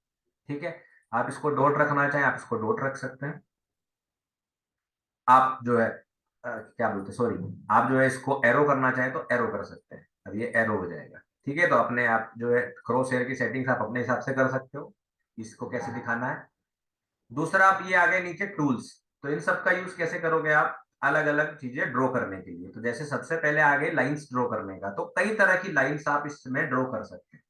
ठीक है, आप इसको डॉट रखना चाहें आप इसको डॉट रख सकते हैं। आप जो है क्या बोलते हैं, सॉरी, आप जो है इसको एरो करना चाहें तो एरो कर सकते हैं। अब ये एरो हो जाएगा। ठीक है, तो अपने आप जो है क्रॉस हेयर की सेटिंग्स आप अपने हिसाब से कर सकते हो, इसको कैसे दिखाना है। दूसरा, आप ये आ गए नीचे टूल्स, तो इन सब का यूज कैसे करोगे आप? अलग अलग चीजें ड्रॉ करने के लिए। तो जैसे सबसे पहले आ गए लाइंस ड्रॉ करने का, तो कई तरह की लाइंस आप इसमें ड्रॉ कर सकते हैं।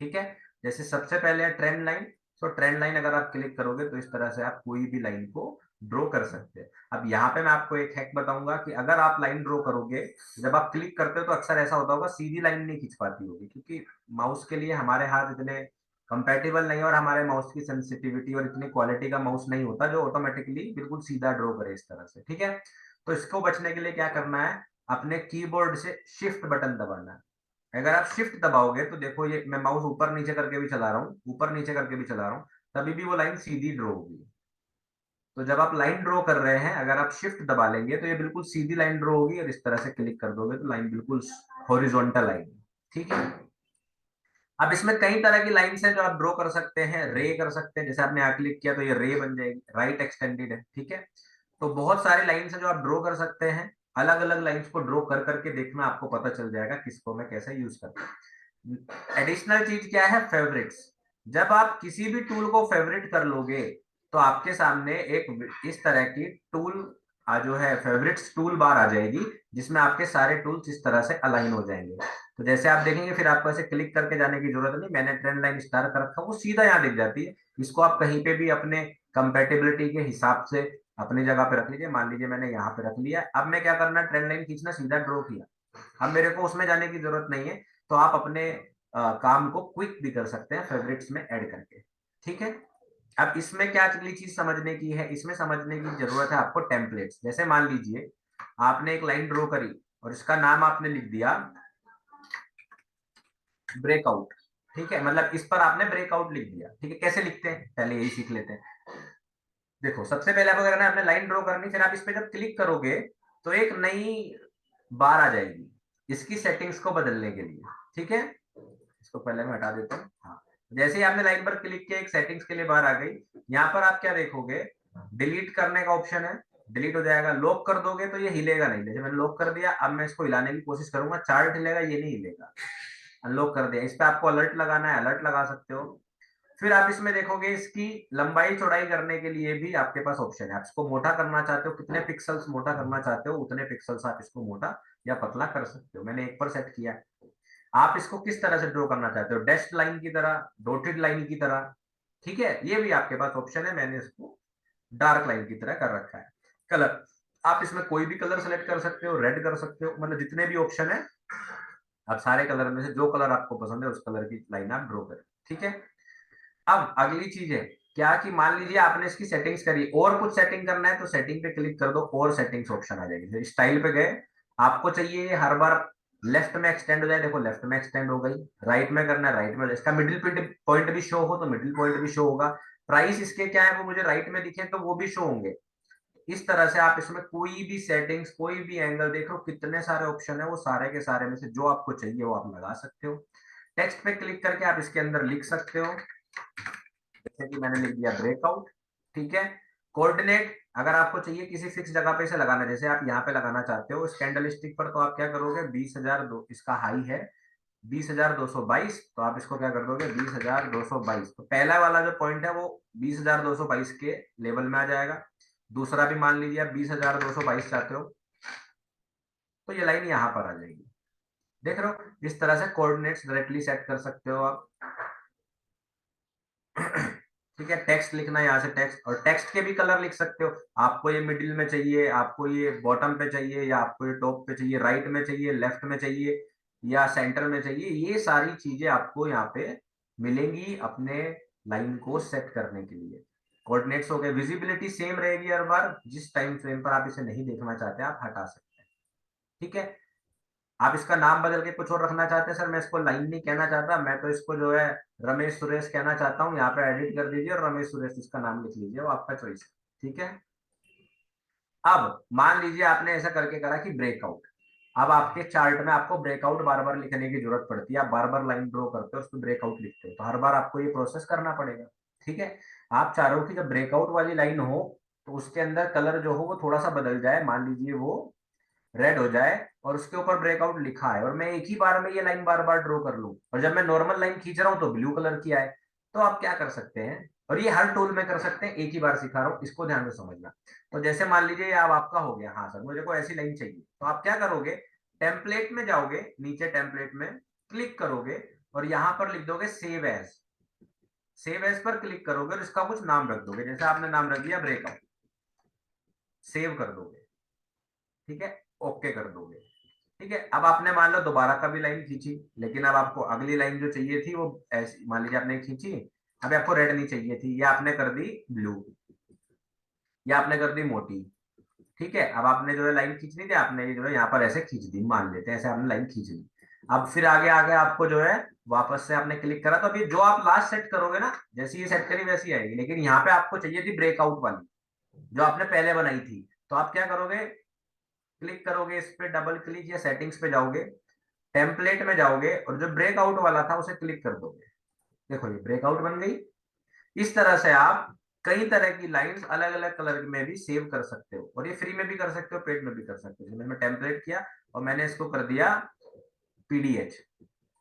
ठीक है, जैसे सबसे पहले है ट्रेंड लाइन। तो ट्रेंड लाइन अगर आप क्लिक करोगे तो इस तरह से आप कोई भी लाइन को ड्रॉ कर सकते हैं। अब यहाँ पे मैं आपको एक हैक बताऊंगा कि अगर आप लाइन ड्रॉ करोगे, जब आप क्लिक करते हो तो अक्सर ऐसा होता होगा सीधी लाइन नहीं खींच पाती होगी, क्योंकि माउस के लिए हमारे हाथ इतने कंपेटेबल नहीं है, और हमारे माउस की सेंसिटिविटी और इतनी क्वालिटी का माउस नहीं होता जो ऑटोमेटिकली बिल्कुल सीधा ड्रॉ करे इस तरह से। ठीक है, तो इसको बचने के लिए क्या करना है, अपने कीबोर्ड से शिफ्ट बटन दबाना है। अगर आप शिफ्ट दबाओगे तो देखो ये मैं माउस ऊपर नीचे करके भी चला रहा हूँ, ऊपर नीचे करके भी चला रहा हूँ, तभी भी वो लाइन सीधी ड्रॉ होगी। तो जब आप लाइन ड्रॉ कर रहे हैं, अगर आप शिफ्ट दबा लेंगे तो ये बिल्कुल सीधी लाइन ड्रॉ होगी, और इस तरह से क्लिक कर दोगे तो लाइन बिल्कुल हॉरिजॉन्टल आएगी। ठीक है, अब इसमें कई तरह की लाइंस हैं जो आप ड्रॉ कर सकते हैं। रे कर सकते हैं, जैसे आपने यहाँ क्लिक किया तो ये रे बन जाएगी, राइट एक्सटेंडेड है। ठीक है, तो बहुत सारी लाइंस हैं जो आप ड्रॉ कर सकते हैं। अलग अलग लाइंस को ड्रॉ कर करके देखना, आपको पता चल जाएगा किसको मैं कैसे यूज करता हूँ। एडिशनल चीज क्या है? फेवरेट्स। जब आप किसी भी टूल को फेवरेट कर लोगे तो आपके सामने एक इस तरह की टूल जो है फेवरेट्स टूल बार आ जाएगी, जिसमें आपके सारे टूल्स इस तरह से अलाइन हो जाएंगे। तो जैसे आप देखेंगे, फिर आपको ऐसे क्लिक करके जाने की जरूरत नहीं, मैंने ट्रेंड लाइन स्टार कर रखा, वो सीधा यहाँ दिख जाती है। इसको आप कहीं पे भी अपने कंपेटेबिलिटी के हिसाब से अपनी जगह पे रख लीजिए। मान लीजिए मैंने यहाँ पे रख लिया, अब मैं क्या करना, ट्रेंड लाइन खींचना, सीधा ड्रॉ किया, अब मेरे को उसमें जाने की जरूरत नहीं है, तो आप अपने काम को क्विक भी कर सकते हैं फेवरेट्स में ऐड करके। ठीक है, अब इसमें क्या अगली चीज समझने की है, इसमें समझने की जरूरत है आपको टेम्पलेट्स। जैसे मान लीजिए आपने एक लाइन ड्रॉ करी और इसका नाम आपने लिख दिया ब्रेकआउट। ठीक है, मतलब इस पर आपने ब्रेकआउट लिख दिया। ठीक है, कैसे लिखते हैं पहले यही सीख लेते हैं। देखो सबसे पहले आपको करना है, आपने लाइन ड्रॉ करनी, फिर आप इस पे जब क्लिक करोगे तो एक नई बार आ जाएगी इसकी सेटिंग्स को बदलने के लिए। ठीक है, इसको पहले मैं हटा देता हूँ। हाँ, जैसे ही आपने लाइन पर क्लिक किया एक सेटिंग्स के लिए बार आ गई। यहाँ पर आप क्या देखोगे, डिलीट करने का ऑप्शन है, डिलीट हो जाएगा। लॉक कर दोगे तो ये हिलेगा नहीं, जैसे मैंने लॉक कर दिया, अब मैं इसको हिलाने की कोशिश करूंगा, चार्ट हिलेगा, ये नहीं हिलेगा। अनलॉक कर दिया। इस पे आपको अलर्ट लगाना है, अलर्ट लगा सकते हो। फिर आप इसमें देखोगे इसकी लंबाई चौड़ाई करने के लिए भी आपके पास ऑप्शन है। आप इसको मोटा करना चाहते हो, कितने पिक्सल्स मोटा करना चाहते हो, उतने पिक्सल्स आप इसको मोटा या पतला कर सकते हो। मैंने 1 पर सेट किया है। आप इसको किस तरह से ड्रॉ करना चाहते हो, डैश्ड लाइन की तरह, डॉटेड लाइन की तरह। ठीक है, ये भी आपके पास ऑप्शन है। मैंने इसको डार्क लाइन की तरह कर रखा है। कलर, आप इसमें कोई भी कलर सेलेक्ट कर सकते हो, रेड कर सकते हो, मतलब जितने भी ऑप्शन है आप सारे कलर में से जो कलर आपको पसंद है उस कलर की लाइन आप ड्रॉ करें। ठीक है, अब अगली चीज है क्या कि मान लीजिए आपने इसकी सेटिंग्स करी और कुछ सेटिंग करना है, तो सेटिंग पे क्लिक कर दो और सेटिंग्स ऑप्शन आ जाएगी। स्टाइल पे गए, आपको चाहिए हर बार लेफ्ट में एक्सटेंड हो जाए, देखो लेफ्ट में एक्सटेंड हो गई। राइट में करना है, राइट में। इसका मिडिल पॉइंट भी शो हो तो मिडिल पॉइंट भी शो होगा। प्राइस इसके क्या है वो मुझे राइट में दिखे तो वो भी शो होंगे। इस तरह से आप इसमें कोई भी सेटिंग्स, कोई भी एंगल, देखो कितने सारे ऑप्शन है, वो सारे के सारे में से जो आपको चाहिए वो आप लगा सकते हो। टेक्स्ट पे क्लिक करके आप इसके अंदर लिख सकते हो, जैसे कि मैंने लिख दिया ब्रेकआउट। ठीक है, कोऑर्डिनेट अगर आपको चाहिए किसी फिक्स जगह पे से लगाना, जैसे आप यहाँ पे लगाना चाहते हो इस कैंडल स्टिक पर, तो आप क्या करोगे, 20,002 इसका हाई है 20,222, तो आप इसको क्या कर दोगे 20,222। तो पहला वाला जो पॉइंट है वो 20,222 के लेवल में आ जाएगा। दूसरा भी मान लीजिए आप 20,222 चाहते हो तो ये लाइन यहाँ पर आ जाएगी। देख रहे हो, इस तरह से कोऑर्डिनेट्स डायरेक्टली सेट कर सकते हो आप। ठीक है, टेक्स्ट लिखना है यहाँ से टेक्स्ट, और टेक्स्ट के भी कलर लिख सकते हो। आपको ये मिडिल में चाहिए, आपको ये बॉटम पे चाहिए, या आपको ये टॉप पे चाहिए, राइट में चाहिए, लेफ्ट में चाहिए, या सेंटर में चाहिए, ये सारी चीजें आपको यहाँ पे मिलेंगी अपने लाइन को सेट करने के लिए। कोऑर्डिनेट्स हो गए, विजिबिलिटी सेम रहेगी हर बार, जिस टाइम फ्रेम पर आप इसे नहीं देखना चाहते आप हटा सकते हैं। ठीक है, आप इसका नाम बदल के कुछ और रखना चाहते हैं, सर मैं इसको लाइन नहीं कहना चाहता, मैं तो इसको जो है रमेश सुरेश कहना चाहता हूँ, यहाँ पे एडिट कर दीजिए और रमेश सुरेश इसका नाम लिख लीजिए, वो आपका चॉइस है। ठीक है, अब मान लीजिए आपने ऐसा करके करा कि ब्रेकआउट। अब आपके चार्ट में आपको ब्रेकआउट बार बार लिखने की जरूरत पड़ती है, आप बार बार लाइन ड्रॉ करते हो उस पर ब्रेकआउट लिखते हो, तो हर बार आपको ये प्रोसेस करना पड़ेगा। ठीक है, आप चाह रहे हो कि जब ब्रेकआउट वाली लाइन हो तो उसके अंदर कलर जो हो वो थोड़ा सा बदल जाए, मान लीजिए वो रेड हो जाए और उसके ऊपर ब्रेकआउट लिखा है, और मैं एक ही बार में ये लाइन बार बार ड्रॉ कर लूं, और जब मैं नॉर्मल लाइन खींच रहा हूं तो ब्लू कलर की आए, तो आप क्या कर सकते हैं, और ये हर टूल में कर सकते हैं, एक ही बार सिखा रहा हूं, इसको ध्यान से समझना। तो जैसे मान लीजिए अब आपका हो गया, हाँ सर मुझे को ऐसी लाइन चाहिए, तो आप क्या करोगे, टेम्पलेट में जाओगे, नीचे टेम्पलेट में क्लिक करोगे और यहां पर लिख दोगे सेव एज। सेव एज पर क्लिक करोगे और इसका कुछ नाम रख दोगे, जैसे आपने नाम रख दिया ब्रेकआउट, सेव कर दोगे। ठीक है, ओके कर दोगे। ठीक है, अब आपने मान लो दोबारा कभी लाइन खींची, लेकिन अब आपको अगली लाइन जो चाहिए थी वो ऐसी, मान लीजिए आपने खींची, अब आपको रेड नहीं चाहिए थी, या आपने कर दी ब्लू, या आपने कर दी मोटी। ठीक है, अब आपने जो है लाइन खींचनी थी, आपने ये जो है यहाँ पर ऐसे खींच दी, मान लेते हैं ऐसे आपने लाइन खींच ली। अब फिर आगे आगे आपको जो है वापस से आपने क्लिक करा, तो अभी जो आप लास्ट सेट करोगे ना, जैसी ये सेट करी वैसी आएगी, लेकिन यहाँ पे आपको चाहिए थी ब्रेकआउट वाली जो आपने पहले बनाई थी, तो आप क्या करोगे, क्लिक करोगे इस पे, डबल क्लिक, या सेटिंग्स पे जाओगे, टेम्पलेट में जाओगे और जो ब्रेकआउट वाला था उसे क्लिक कर दोगे। देखो ये ब्रेकआउट बन गई। इस तरह से आप कई तरह की लाइंस अलग अलग कलर में भी सेव कर सकते हो, और ये फ्री में भी कर सकते हो, पेड में भी कर सकते हो। मैंने टेम्पलेट किया और मैंने इसको कर दिया पीडीएच,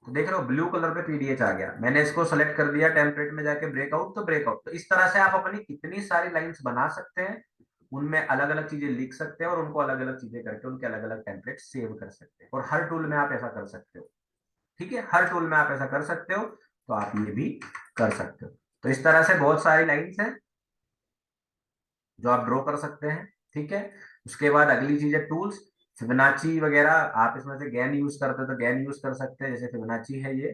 तो देख रहे हो ब्लू कलर पे पीडीएच आ गया। मैंने इसको सेलेक्ट कर दिया टेम्पलेट में जाके ब्रेकआउट, तो ब्रेकआउट। तो इस तरह से आप अपनी कितनी सारी लाइंस बना सकते हैं, उनमें अलग अलग चीजें लिख सकते हैं और उनको अलग अलग चीजें करके उनके अलग अलग टेम्पलेट सेव कर सकते हैं, और हर टूल में आप ऐसा कर सकते हो। ठीक है, हर टूल में आप ऐसा कर सकते हो, तो आप ये भी कर सकते हो। तो इस तरह से बहुत सारी लाइंस हैं जो आप ड्रॉ कर सकते हैं। ठीक है, उसके बाद अगली चीज है टूल्स। फिबोनाची वगैरह आप इसमें से गैन यूज करते हो तो गैन यूज कर सकते हैं, जैसे फिबोनाची है ये।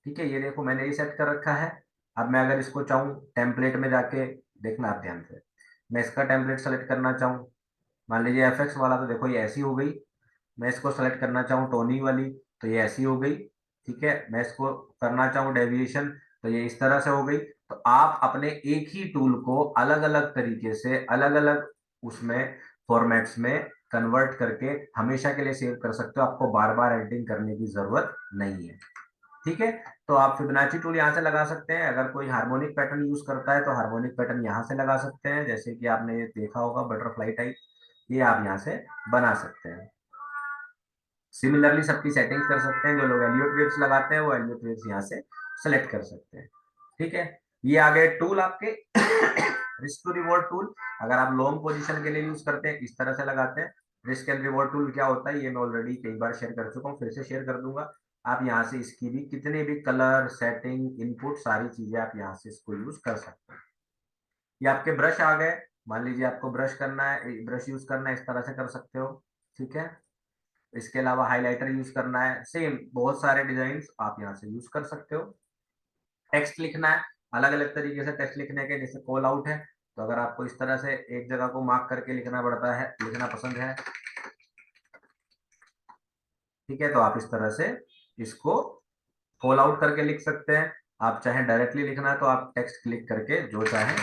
ठीक है, ये देखो मैंने ये सेट कर रखा है। अब मैं अगर इसको चाहूँ टेम्पलेट में जाके, देखना आप ध्यान से, मैं इसका टेम्पलेट सेलेक्ट करना चाहूँ, मान लीजिए एफएक्स वाला, तो देखो ये ऐसी हो गई। मैं इसको सेलेक्ट करना चाहूँ टोनी वाली, तो ये ऐसी हो गई। ठीक है, मैं इसको करना चाहूँ डेविएशन, तो ये इस तरह से हो गई। तो आप अपने एक ही टूल को अलग अलग तरीके से अलग अलग उसमें फॉर्मेट्स में कन्वर्ट करके हमेशा के लिए सेव कर सकते हो, आपको बार बार एडिटिंग करने की जरूरत नहीं है। ठीक है, तो आप फिबोनाची टूल यहाँ से लगा सकते हैं। अगर कोई हार्मोनिक पैटर्न यूज करता है तो हार्मोनिक पैटर्न यहाँ से लगा सकते हैं, जैसे कि आपने ये देखा होगा बटरफ्लाई टाइप, ये आप यहाँ से बना सकते हैं। सिमिलरली सबकी सेटिंग्स कर सकते हैं, जो लोग एलियट वेव्स लगाते हैं वो एलियट वेव्स यहाँ से सेलेक्ट कर सकते हैं। ठीक है, ये आ गए टूल आपके रिस्क टू रिवॉर्ड टूल। अगर आप लॉन्ग पोजीशन के लिए यूज करते हैं इस तरह से लगाते हैं। रिस्क एंड रिवॉर्ड टूल क्या होता है ये मैं ऑलरेडी कई बार शेयर कर चुका हूँ, फिर से शेयर कर दूंगा। आप यहाँ से इसकी भी कितने भी कलर सेटिंग इनपुट सारी चीजें आप यहाँ से इसको यूज कर सकते हैं। ये आपके ब्रश आ गए। मान लीजिए आपको ब्रश करना है, ब्रश यूज करना है, इस तरह से कर सकते हो। ठीक है, इसके अलावा हाइलाइटर यूज करना है, सेम बहुत सारे डिजाइन आप यहाँ से यूज कर सकते हो। टेक्स्ट लिखना है, अलग अलग तरीके से टेक्स्ट लिखने के, जैसे कॉल आउट है, तो अगर आपको इस तरह से एक जगह को मार्क करके लिखना पड़ता है, लिखना पसंद है, ठीक है, तो आप इस तरह से इसको कॉल आउट करके लिख सकते हैं। आप चाहे डायरेक्टली लिखना है तो आप टेक्स्ट क्लिक करके जो चाहे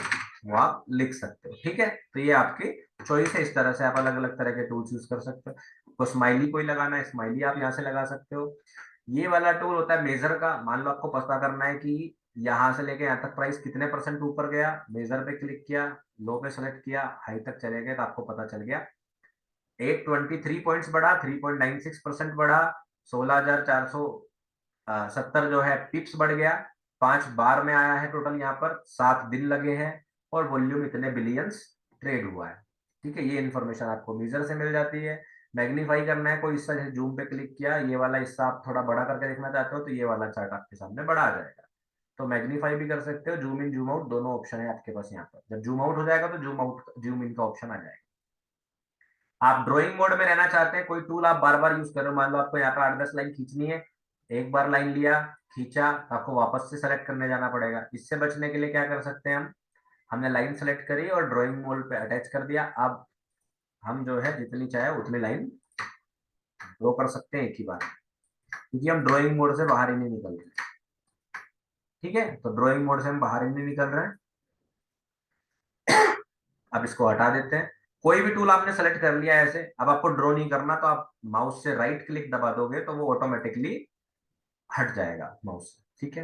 वो आप लिख सकते हो। ठीक है, तो ये आपकी चॉइस है, इस तरह से आप अलग अलग तरह के टूल्स यूज कर सकते हो। तो स्माइली कोई लगाना है, स्माइली आप यहाँ से लगा सकते हो। ये वाला टूल होता है मेजर का। मान लो आपको पता करना है कि यहाँ से लेके यहाँ तक प्राइस कितने परसेंट ऊपर गया, मेजर पे क्लिक किया, लो पे सेलेक्ट किया, हाई तक चले गए, तो आपको पता चल गया 823 पॉइंट्स बढ़ा, 3.96% बढ़ा, 16,470 जो है पिप्स बढ़ गया, 5 बार में आया है टोटल, यहाँ पर 7 दिन लगे हैं, और वॉल्यूम इतने बिलियंस ट्रेड हुआ है। ठीक है, ये इन्फॉर्मेशन आपको मीजर से मिल जाती है। मैग्नीफाई करना है कोई हिस्सा, जैसे जूम पे क्लिक किया, ये वाला हिस्सा आप थोड़ा बड़ा करके देखना चाहते हो तो ये वाला चार्ट आपके सामने बड़ा आ जाएगा। तो मैग्नीफाई भी कर सकते हो, जूम इन जूम आउट दोनों ऑप्शन है आपके पास। यहाँ पर जब जूम आउट हो जाएगा तो जूम आउट जूम इन का ऑप्शन आ जाएगा। आप ड्राइंग मोड में रहना चाहते हैं, कोई टूल आप बार बार यूज कर रहे हो, मान लो आपको यहाँ पे 8-10 लाइन खींचनी है, एक बार लाइन लिया, खींचा, तो आपको वापस से सेलेक्ट करने जाना पड़ेगा। इससे बचने के लिए क्या कर सकते हैं हम, हमने लाइन सेलेक्ट करी और ड्राइंग मोड पे अटैच कर दिया। अब हम जो है जितनी चाहे उतनी लाइन ड्रॉ कर सकते हैं एक ही बार, क्योंकि हम ड्राइंग मोड से बाहर ही नहीं निकल रहे। ठीक है, तो ड्राइंग मोड से हम बाहर ही नहीं निकल रहे हैं। अब इसको हटा देते हैं। कोई भी टूल आपने सेलेक्ट कर लिया है ऐसे, अब आपको ड्रॉ नहीं करना तो आप माउस से राइट क्लिक दबा दोगे तो वो ऑटोमेटिकली हट जाएगा माउस से। ठीक है,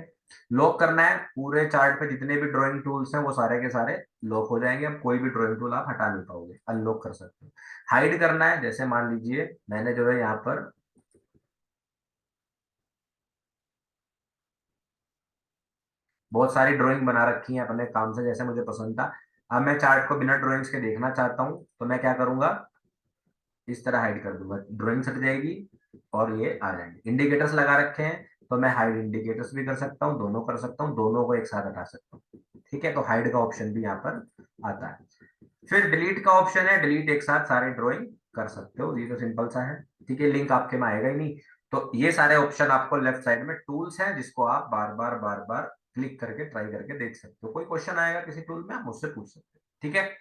लॉक करना है, पूरे चार्ट पे जितने भी ड्राइंग टूल्स हैं वो सारे के सारे लॉक हो जाएंगे। अब कोई भी ड्राइंग टूल आप हटा नहीं पाओगे, अनलॉक कर सकते हो। हाइड करना है, जैसे मान लीजिए मैंने जो है यहाँ पर बहुत सारी ड्राइंग बना रखी है अपने काम से, जैसे मुझे पसंद था। अब मैं चार्ट को बिना ड्राइंग्स के देखना चाहता हूँ, तो मैं क्या करूंगा, इस तरह हाइड कर दूंगा, ड्राइंग हट जाएगी और ये आ जाएंगे। इंडिकेटर्स लगा रखे हैं तो मैं हाइड इंडिकेटर्स भी कर सकता हूँ, दोनों कर सकता हूँ, दोनों को एक साथ हटा सकता हूँ। ठीक है, तो हाइड का ऑप्शन भी यहाँ पर आता है। फिर डिलीट का ऑप्शन है, डिलीट एक साथ सारे ड्राइंग कर सकते हो, ये तो सिंपल सा है। ठीक है, लिंक आपके में आएगा ही नहीं। तो ये सारे ऑप्शन आपको लेफ्ट साइड में टूल्स हैं, जिसको आप बार बार क्लिक करके ट्राई करके देख सकते हो। कोई क्वेश्चन आएगा किसी टूल में आप मुझसे पूछ सकते हो। ठीक है,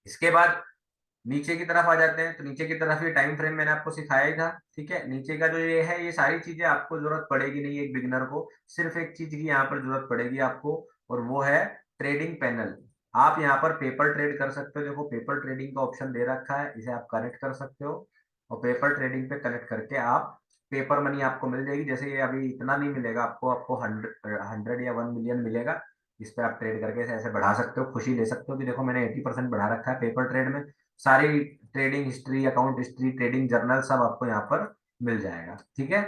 इसके बाद नीचे की तरफ आ जाते हैं, तो नीचे की तरफ ये टाइम फ्रेम मैंने आपको सिखाया ही था। ठीक है, नीचे का जो ये है, ये सारी चीजें आपको जरूरत पड़ेगी नहीं एक बिगिनर को, सिर्फ एक चीज की यहाँ पर जरूरत पड़ेगी आपको, और वो है ट्रेडिंग पैनल। आप यहाँ पर पेपर ट्रेड कर सकते हो, देखो पेपर ट्रेडिंग का ऑप्शन दे रखा है, इसे आप कनेक्ट कर सकते हो, और पेपर ट्रेडिंग पे कनेक्ट करके आप पेपर मनी आपको मिल जाएगी। जैसे ये अभी इतना नहीं मिलेगा आपको, आपको 100 या 1 मिलियन मिलेगा। इस पे आप ट्रेड करके ऐसे ऐसे बढ़ा सकते हो, खुशी ले सकते हो कि देखो मैंने 80% बढ़ा रखा है पेपर ट्रेड में। सारी trading history, account history, trading journal सब आपको यहाँ पर मिल जाएगा। ठीक है,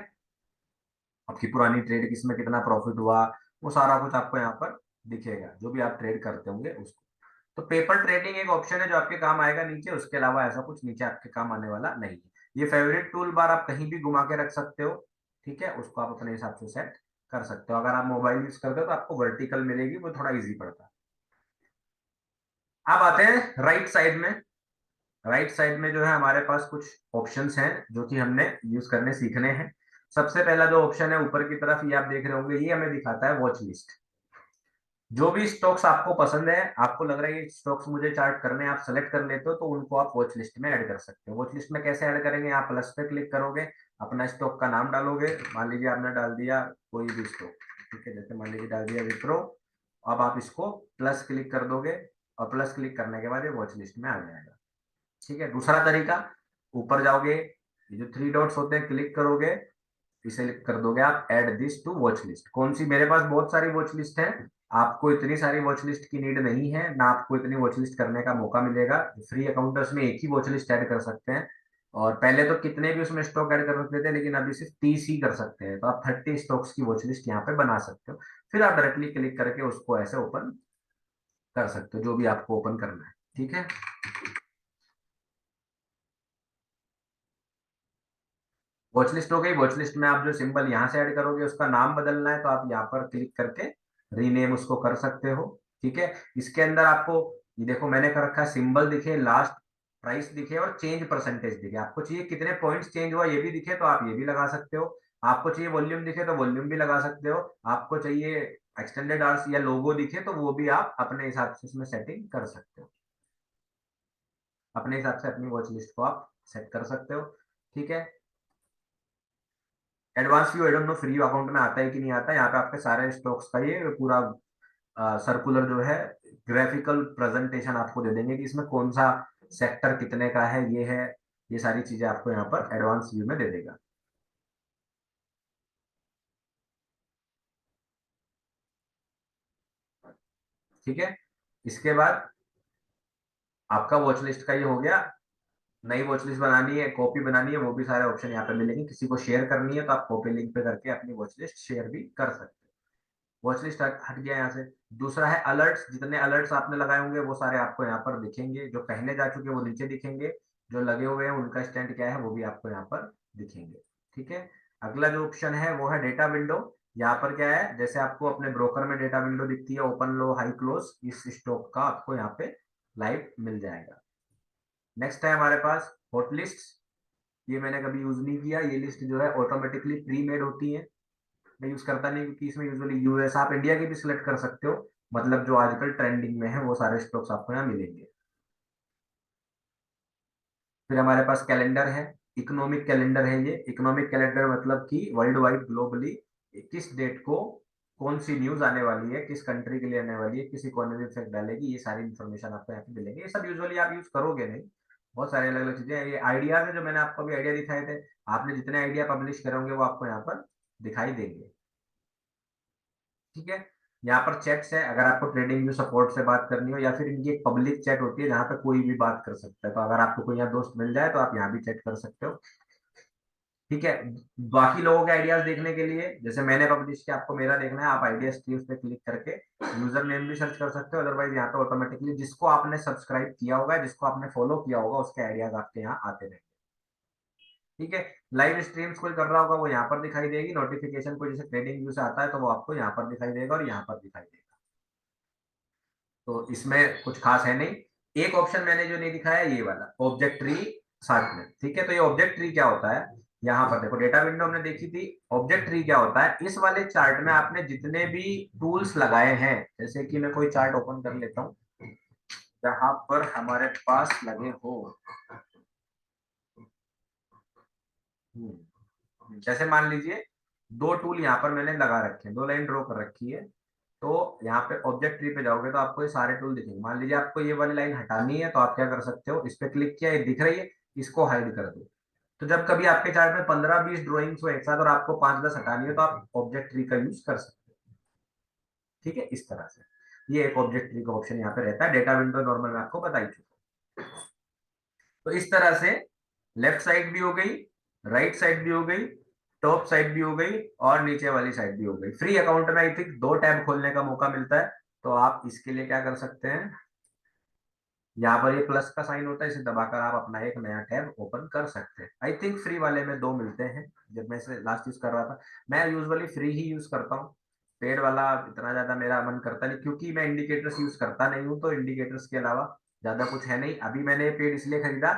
आपकी पुरानी ट्रेड किसमें कितना प्रॉफिट हुआ, वो सारा कुछ आपको यहाँ पर दिखेगा, जो भी आप ट्रेड करते होंगे उसको। तो पेपर ट्रेडिंग एक ऑप्शन है जो आपके काम आएगा नीचे, उसके अलावा ऐसा कुछ नीचे आपके काम आने वाला नहीं है। ये फेवरेट टूल बार आप कहीं भी घुमा के रख सकते हो। ठीक है, उसको आप अपने हिसाब से सेट कर सकते हो। अगर आप मोबाइल यूज करते हो तो आपको वर्टिकल मिलेगी, वो थोड़ा इजी पड़ता है। अब आते हैं राइट साइड में। राइट साइड में जो है हमारे पास कुछ ऑप्शंस हैं जो कि हमने यूज करने सीखने हैं। सबसे पहला जो ऑप्शन है ऊपर की तरफ, ये आप देख रहे होंगे, ये हमें दिखाता है वॉच लिस्ट। जो भी स्टॉक्स आपको पसंद है, आपको लग रहा है ये स्टॉक्स मुझे चार्ट करने हैं, आप सेलेक्ट कर लेते हो, तो उनको आप वॉच लिस्ट में ऐड कर सकते हो। वॉच लिस्ट में कैसे ऐड करेंगे? आप प्लस पे क्लिक करोगे, अपना स्टॉक का नाम डालोगे, मान लीजिए आपने डाल दिया कोई भी स्टॉक, ठीक है, जैसे मान लीजिए डाल दिया विप्रो। अब आप इसको प्लस क्लिक कर दोगे और प्लस क्लिक करने के बाद ये वॉच लिस्ट में आ जाएगा। ठीक है, दूसरा तरीका, ऊपर जाओगे, ये जो थ्री डॉट्स होते हैं, क्लिक करोगे, इसे कर दोगे आप add this to watchlist. कौन सी? मेरे पास बहुत सारी वॉच लिस्ट है, आपको इतनी सारी वॉच लिस्ट की नीड नहीं है, ना आपको इतनी वॉच लिस्ट करने का मौका मिलेगा। फ्री अकाउंट है उसमें एक ही वॉच लिस्ट ऐड कर सकते हैं, और पहले तो कितने भी उसमें स्टॉक ऐड कर सकते थे, लेकिन अभी सिर्फ 30 ही कर सकते हैं। तो आप 30 स्टॉक्स की वॉच लिस्ट यहाँ पे बना सकते हो, फिर आप डायरेक्टली क्लिक करके उसको ऐसे ओपन कर सकते हो, जो भी आपको ओपन करना है। ठीक है, वॉच लिस्ट हो गई। वॉच लिस्ट में आप जो सिंबल यहाँ से ऐड करोगे, उसका नाम बदलना है तो आप यहाँ पर क्लिक करके रीनेम उसको कर सकते हो। ठीक है, इसके अंदर आपको, ये देखो मैंने कर रखा है, सिंबल दिखे, लास्ट प्राइस दिखे और चेंज परसेंटेज दिखे। आपको चाहिए कितने पॉइंट्स चेंज हुआ ये भी दिखे, तो आप ये भी लगा सकते हो। आपको चाहिए वॉल्यूम दिखे तो वॉल्यूम भी लगा सकते हो। आपको चाहिए एक्सटेंडेड आवर्स या लोगो दिखे तो वो भी आप अपने हिसाब से इसमें सेटिंग कर सकते हो। अपने हिसाब से अपनी वॉच लिस्ट को आप सेट कर सकते हो। ठीक है, advance view I don't know free account में आता है कि नहीं आता है। यहाँ पे आपके सारे स्टॉक्स का ये पूरा सर्कुलर जो है, ग्राफिकल प्रेजेंटेशन आपको दे देंगे कि इसमें कौन सा सेक्टर कितने का है, ये है, ये सारी चीजें आपको यहाँ पर एडवांस व्यू में दे देगा। ठीक है, इसके बाद आपका वॉच लिस्ट का ये हो गया। नई वॉच लिस्ट बनानी है, कॉपी बनानी है, वो भी सारे ऑप्शन यहाँ पे मिलेंगे। किसी को शेयर करनी है तो आप कॉपी लिंक पे करके अपनी वॉच लिस्ट शेयर भी कर सकते हो। वॉच लिस्ट हट गया यहाँ से। दूसरा है अलर्ट्स। जितने अलर्ट्स आपने लगाए होंगे वो सारे आपको यहाँ पर दिखेंगे, जो पहले जा चुके हैं वो नीचे दिखेंगे, जो लगे हुए हैं उनका स्टैंड क्या है वो भी आपको यहाँ पर दिखेंगे। ठीक है, अगला जो ऑप्शन है वो है डेटा विंडो। यहाँ पर क्या है, जैसे आपको अपने ब्रोकर में डेटा विंडो दिखती है, ओपन लो हाई क्लोज, इस स्टॉक का आपको यहाँ पे लाइव मिल जाएगा। नेक्स्ट है हमारे पास हॉट लिस्ट। ये मैंने कभी यूज नहीं किया, ये लिस्ट जो है ऑटोमेटिकली प्री मेड होती है, मैं यूज करता नहीं, क्योंकि इसमें यूजुअली यूएस, आप इंडिया की भी सिलेक्ट कर सकते हो, मतलब जो आजकल ट्रेंडिंग में है वो सारे स्टॉक्स आपको यहाँ मिलेंगे। फिर हमारे पास कैलेंडर है, इकोनॉमिक कैलेंडर है ये। इकोनॉमिक कैलेंडर मतलब कि वर्ल्ड वाइड ग्लोबली किस डेट को कौन सी न्यूज आने वाली है, किस कंट्री के लिए आने वाली है, किस इकोनॉमी इफेक्ट डालेगी, ये सारी इन्फॉर्मेशन आपको यहाँ पे मिलेंगे। ये सब यूजुअली आप यूज करोगे नहीं, बहुत सारे अलग अलग चीजें हैं। ये आइडियाज है जो मैंने आपको अभी आइडिया दिखाए थे, आपने जितने आइडिया पब्लिश करोगे वो आपको यहाँ पर दिखाई देंगे। ठीक है, यहाँ पर चैट्स है, अगर आपको ट्रेडिंग व्यू सपोर्ट से बात करनी हो, या फिर इनकी एक पब्लिक चैट होती है जहाँ पे कोई भी बात कर सकता है, तो अगर आपको कोई यहाँ दोस्त मिल जाए तो आप यहाँ भी चैट कर सकते हो। ठीक है, बाकी लोगों के आइडियाज देखने के लिए, जैसे मैंने पब्लिश किया, आपको मेरा देखना है, आप आइडियाज की उस पर क्लिक करके यूजर नेम भी सर्च कर सकते हो। अदरवाइज यहाँ पे ऑटोमेटिकली जिसको आपने सब्सक्राइब किया होगा, जिसको आपने फॉलो किया होगा, उसके आइडियाज आपके यहाँ आते रहेंगे। ठीक है, लाइव स्ट्रीम्स कोई कर रहा होगा वो यहाँ पर दिखाई देगी, नोटिफिकेशन कोई जैसे ट्रेडिंग व्यू से आता है तो वो आपको यहाँ पर दिखाई देगा और यहाँ पर दिखाई देगा। तो इसमें कुछ खास है नहीं। एक ऑप्शन मैंने जो नहीं दिखाया, ये वाला ऑब्जेक्ट ट्री साथ में। ठीक है, तो ये ऑब्जेक्ट ट्री क्या होता है, यहाँ पर देखो, डेटा विंडो हमने देखी थी। ऑब्जेक्ट ट्री क्या होता है, इस वाले चार्ट में आपने जितने भी टूल्स लगाए हैं, जैसे कि मैं कोई चार्ट ओपन कर लेता हूँ जहां पर हमारे पास लगे हो, जैसे मान लीजिए दो टूल यहाँ पर मैंने लगा रखे हैं, दो लाइन ड्रॉ कर रखी है। तो यहाँ पे ऑब्जेक्ट ट्री पे जाओगे तो आपको ये सारे टूल दिखेंगे। मान लीजिए आपको ये वाली लाइन हटानी है, तो आप क्या कर सकते हो, इस पे क्लिक किया, ये दिख रही है, इसको हाइड कर दो। तो जब कभी आपके चार्ट में 15-20 ड्रॉइंग्स हो एक साथ और आपको 5-10 हटानी है, तो आप ऑब्जेक्ट ट्री का यूज कर सकते हो। ठीक है, इस तरह से ये एक ऑब्जेक्ट ट्री का ऑप्शन यहाँ पे रहता है। डेटा विंडो नॉर्मल मैं आपको बता ही चुका हूँ। तो इस तरह से लेफ्ट साइड भी हो गई, राइट साइड भी हो गई, टॉप साइड भी हो गई और नीचे वाली साइड भी हो गई। फ्री अकाउंट में आई थिंक दो टैब खोलने का मौका मिलता है, तो आप इसके लिए क्या कर सकते हैं, यहाँ पर ये प्लस का साइन होता है, इसे दबाकर आप अपना एक नया टैब ओपन कर सकते हैं। आई थिंक फ्री वाले में दो मिलते हैं, जब मैं इसे लास्ट यूज कर रहा था। मैं यूजुअली फ्री ही यूज करता हूँ, पेड वाला इतना ज्यादा मेरा मन करता नहीं, क्योंकि मैं इंडिकेटर्स यूज करता नहीं हूँ, तो इंडिकेटर्स के अलावा ज्यादा कुछ है नहीं। अभी मैंने पेड इसलिए खरीदा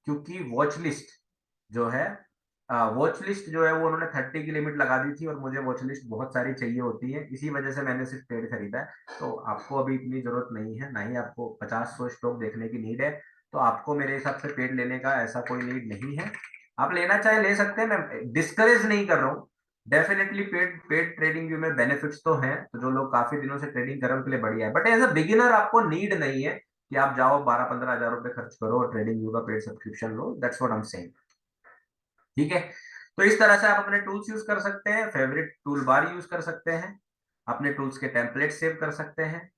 क्योंकि वॉच लिस्ट जो है, वॉच लिस्ट जो है वो उन्होंने 30 की लिमिट लगा दी थी, और मुझे वॉच लिस्ट बहुत सारी चाहिए होती है, इसी वजह से मैंने सिर्फ पेड खरीदा है। तो आपको अभी इतनी जरूरत नहीं है, ना ही आपको 50-100 स्टॉक देखने की नीड है। तो आपको मेरे हिसाब से पेड लेने का ऐसा कोई नीड नहीं है। आप लेना चाहे ले सकते हैं, मैं डिस्करेज नहीं कर रहा हूँ। Definitely paid paid trading view में बेनिफिट्स तो हैं, तो जो लोग काफी दिनों से ट्रेडिंग कर रहे हैं उनके लिए बढ़िया है, बट एज अ बिगिनर आपको नीड नहीं है कि आप जाओ 12-15 हजार रुपए खर्च करो और ट्रेडिंग व्यू का paid subscription low. That's what I am saying. ठीक है। तो इस तरह से आप अपने टूल्स यूज कर सकते हैं, फेवरेट टूल बार यूज कर सकते हैं, अपने टूल्स के टेम्पलेट सेव कर सकते हैं,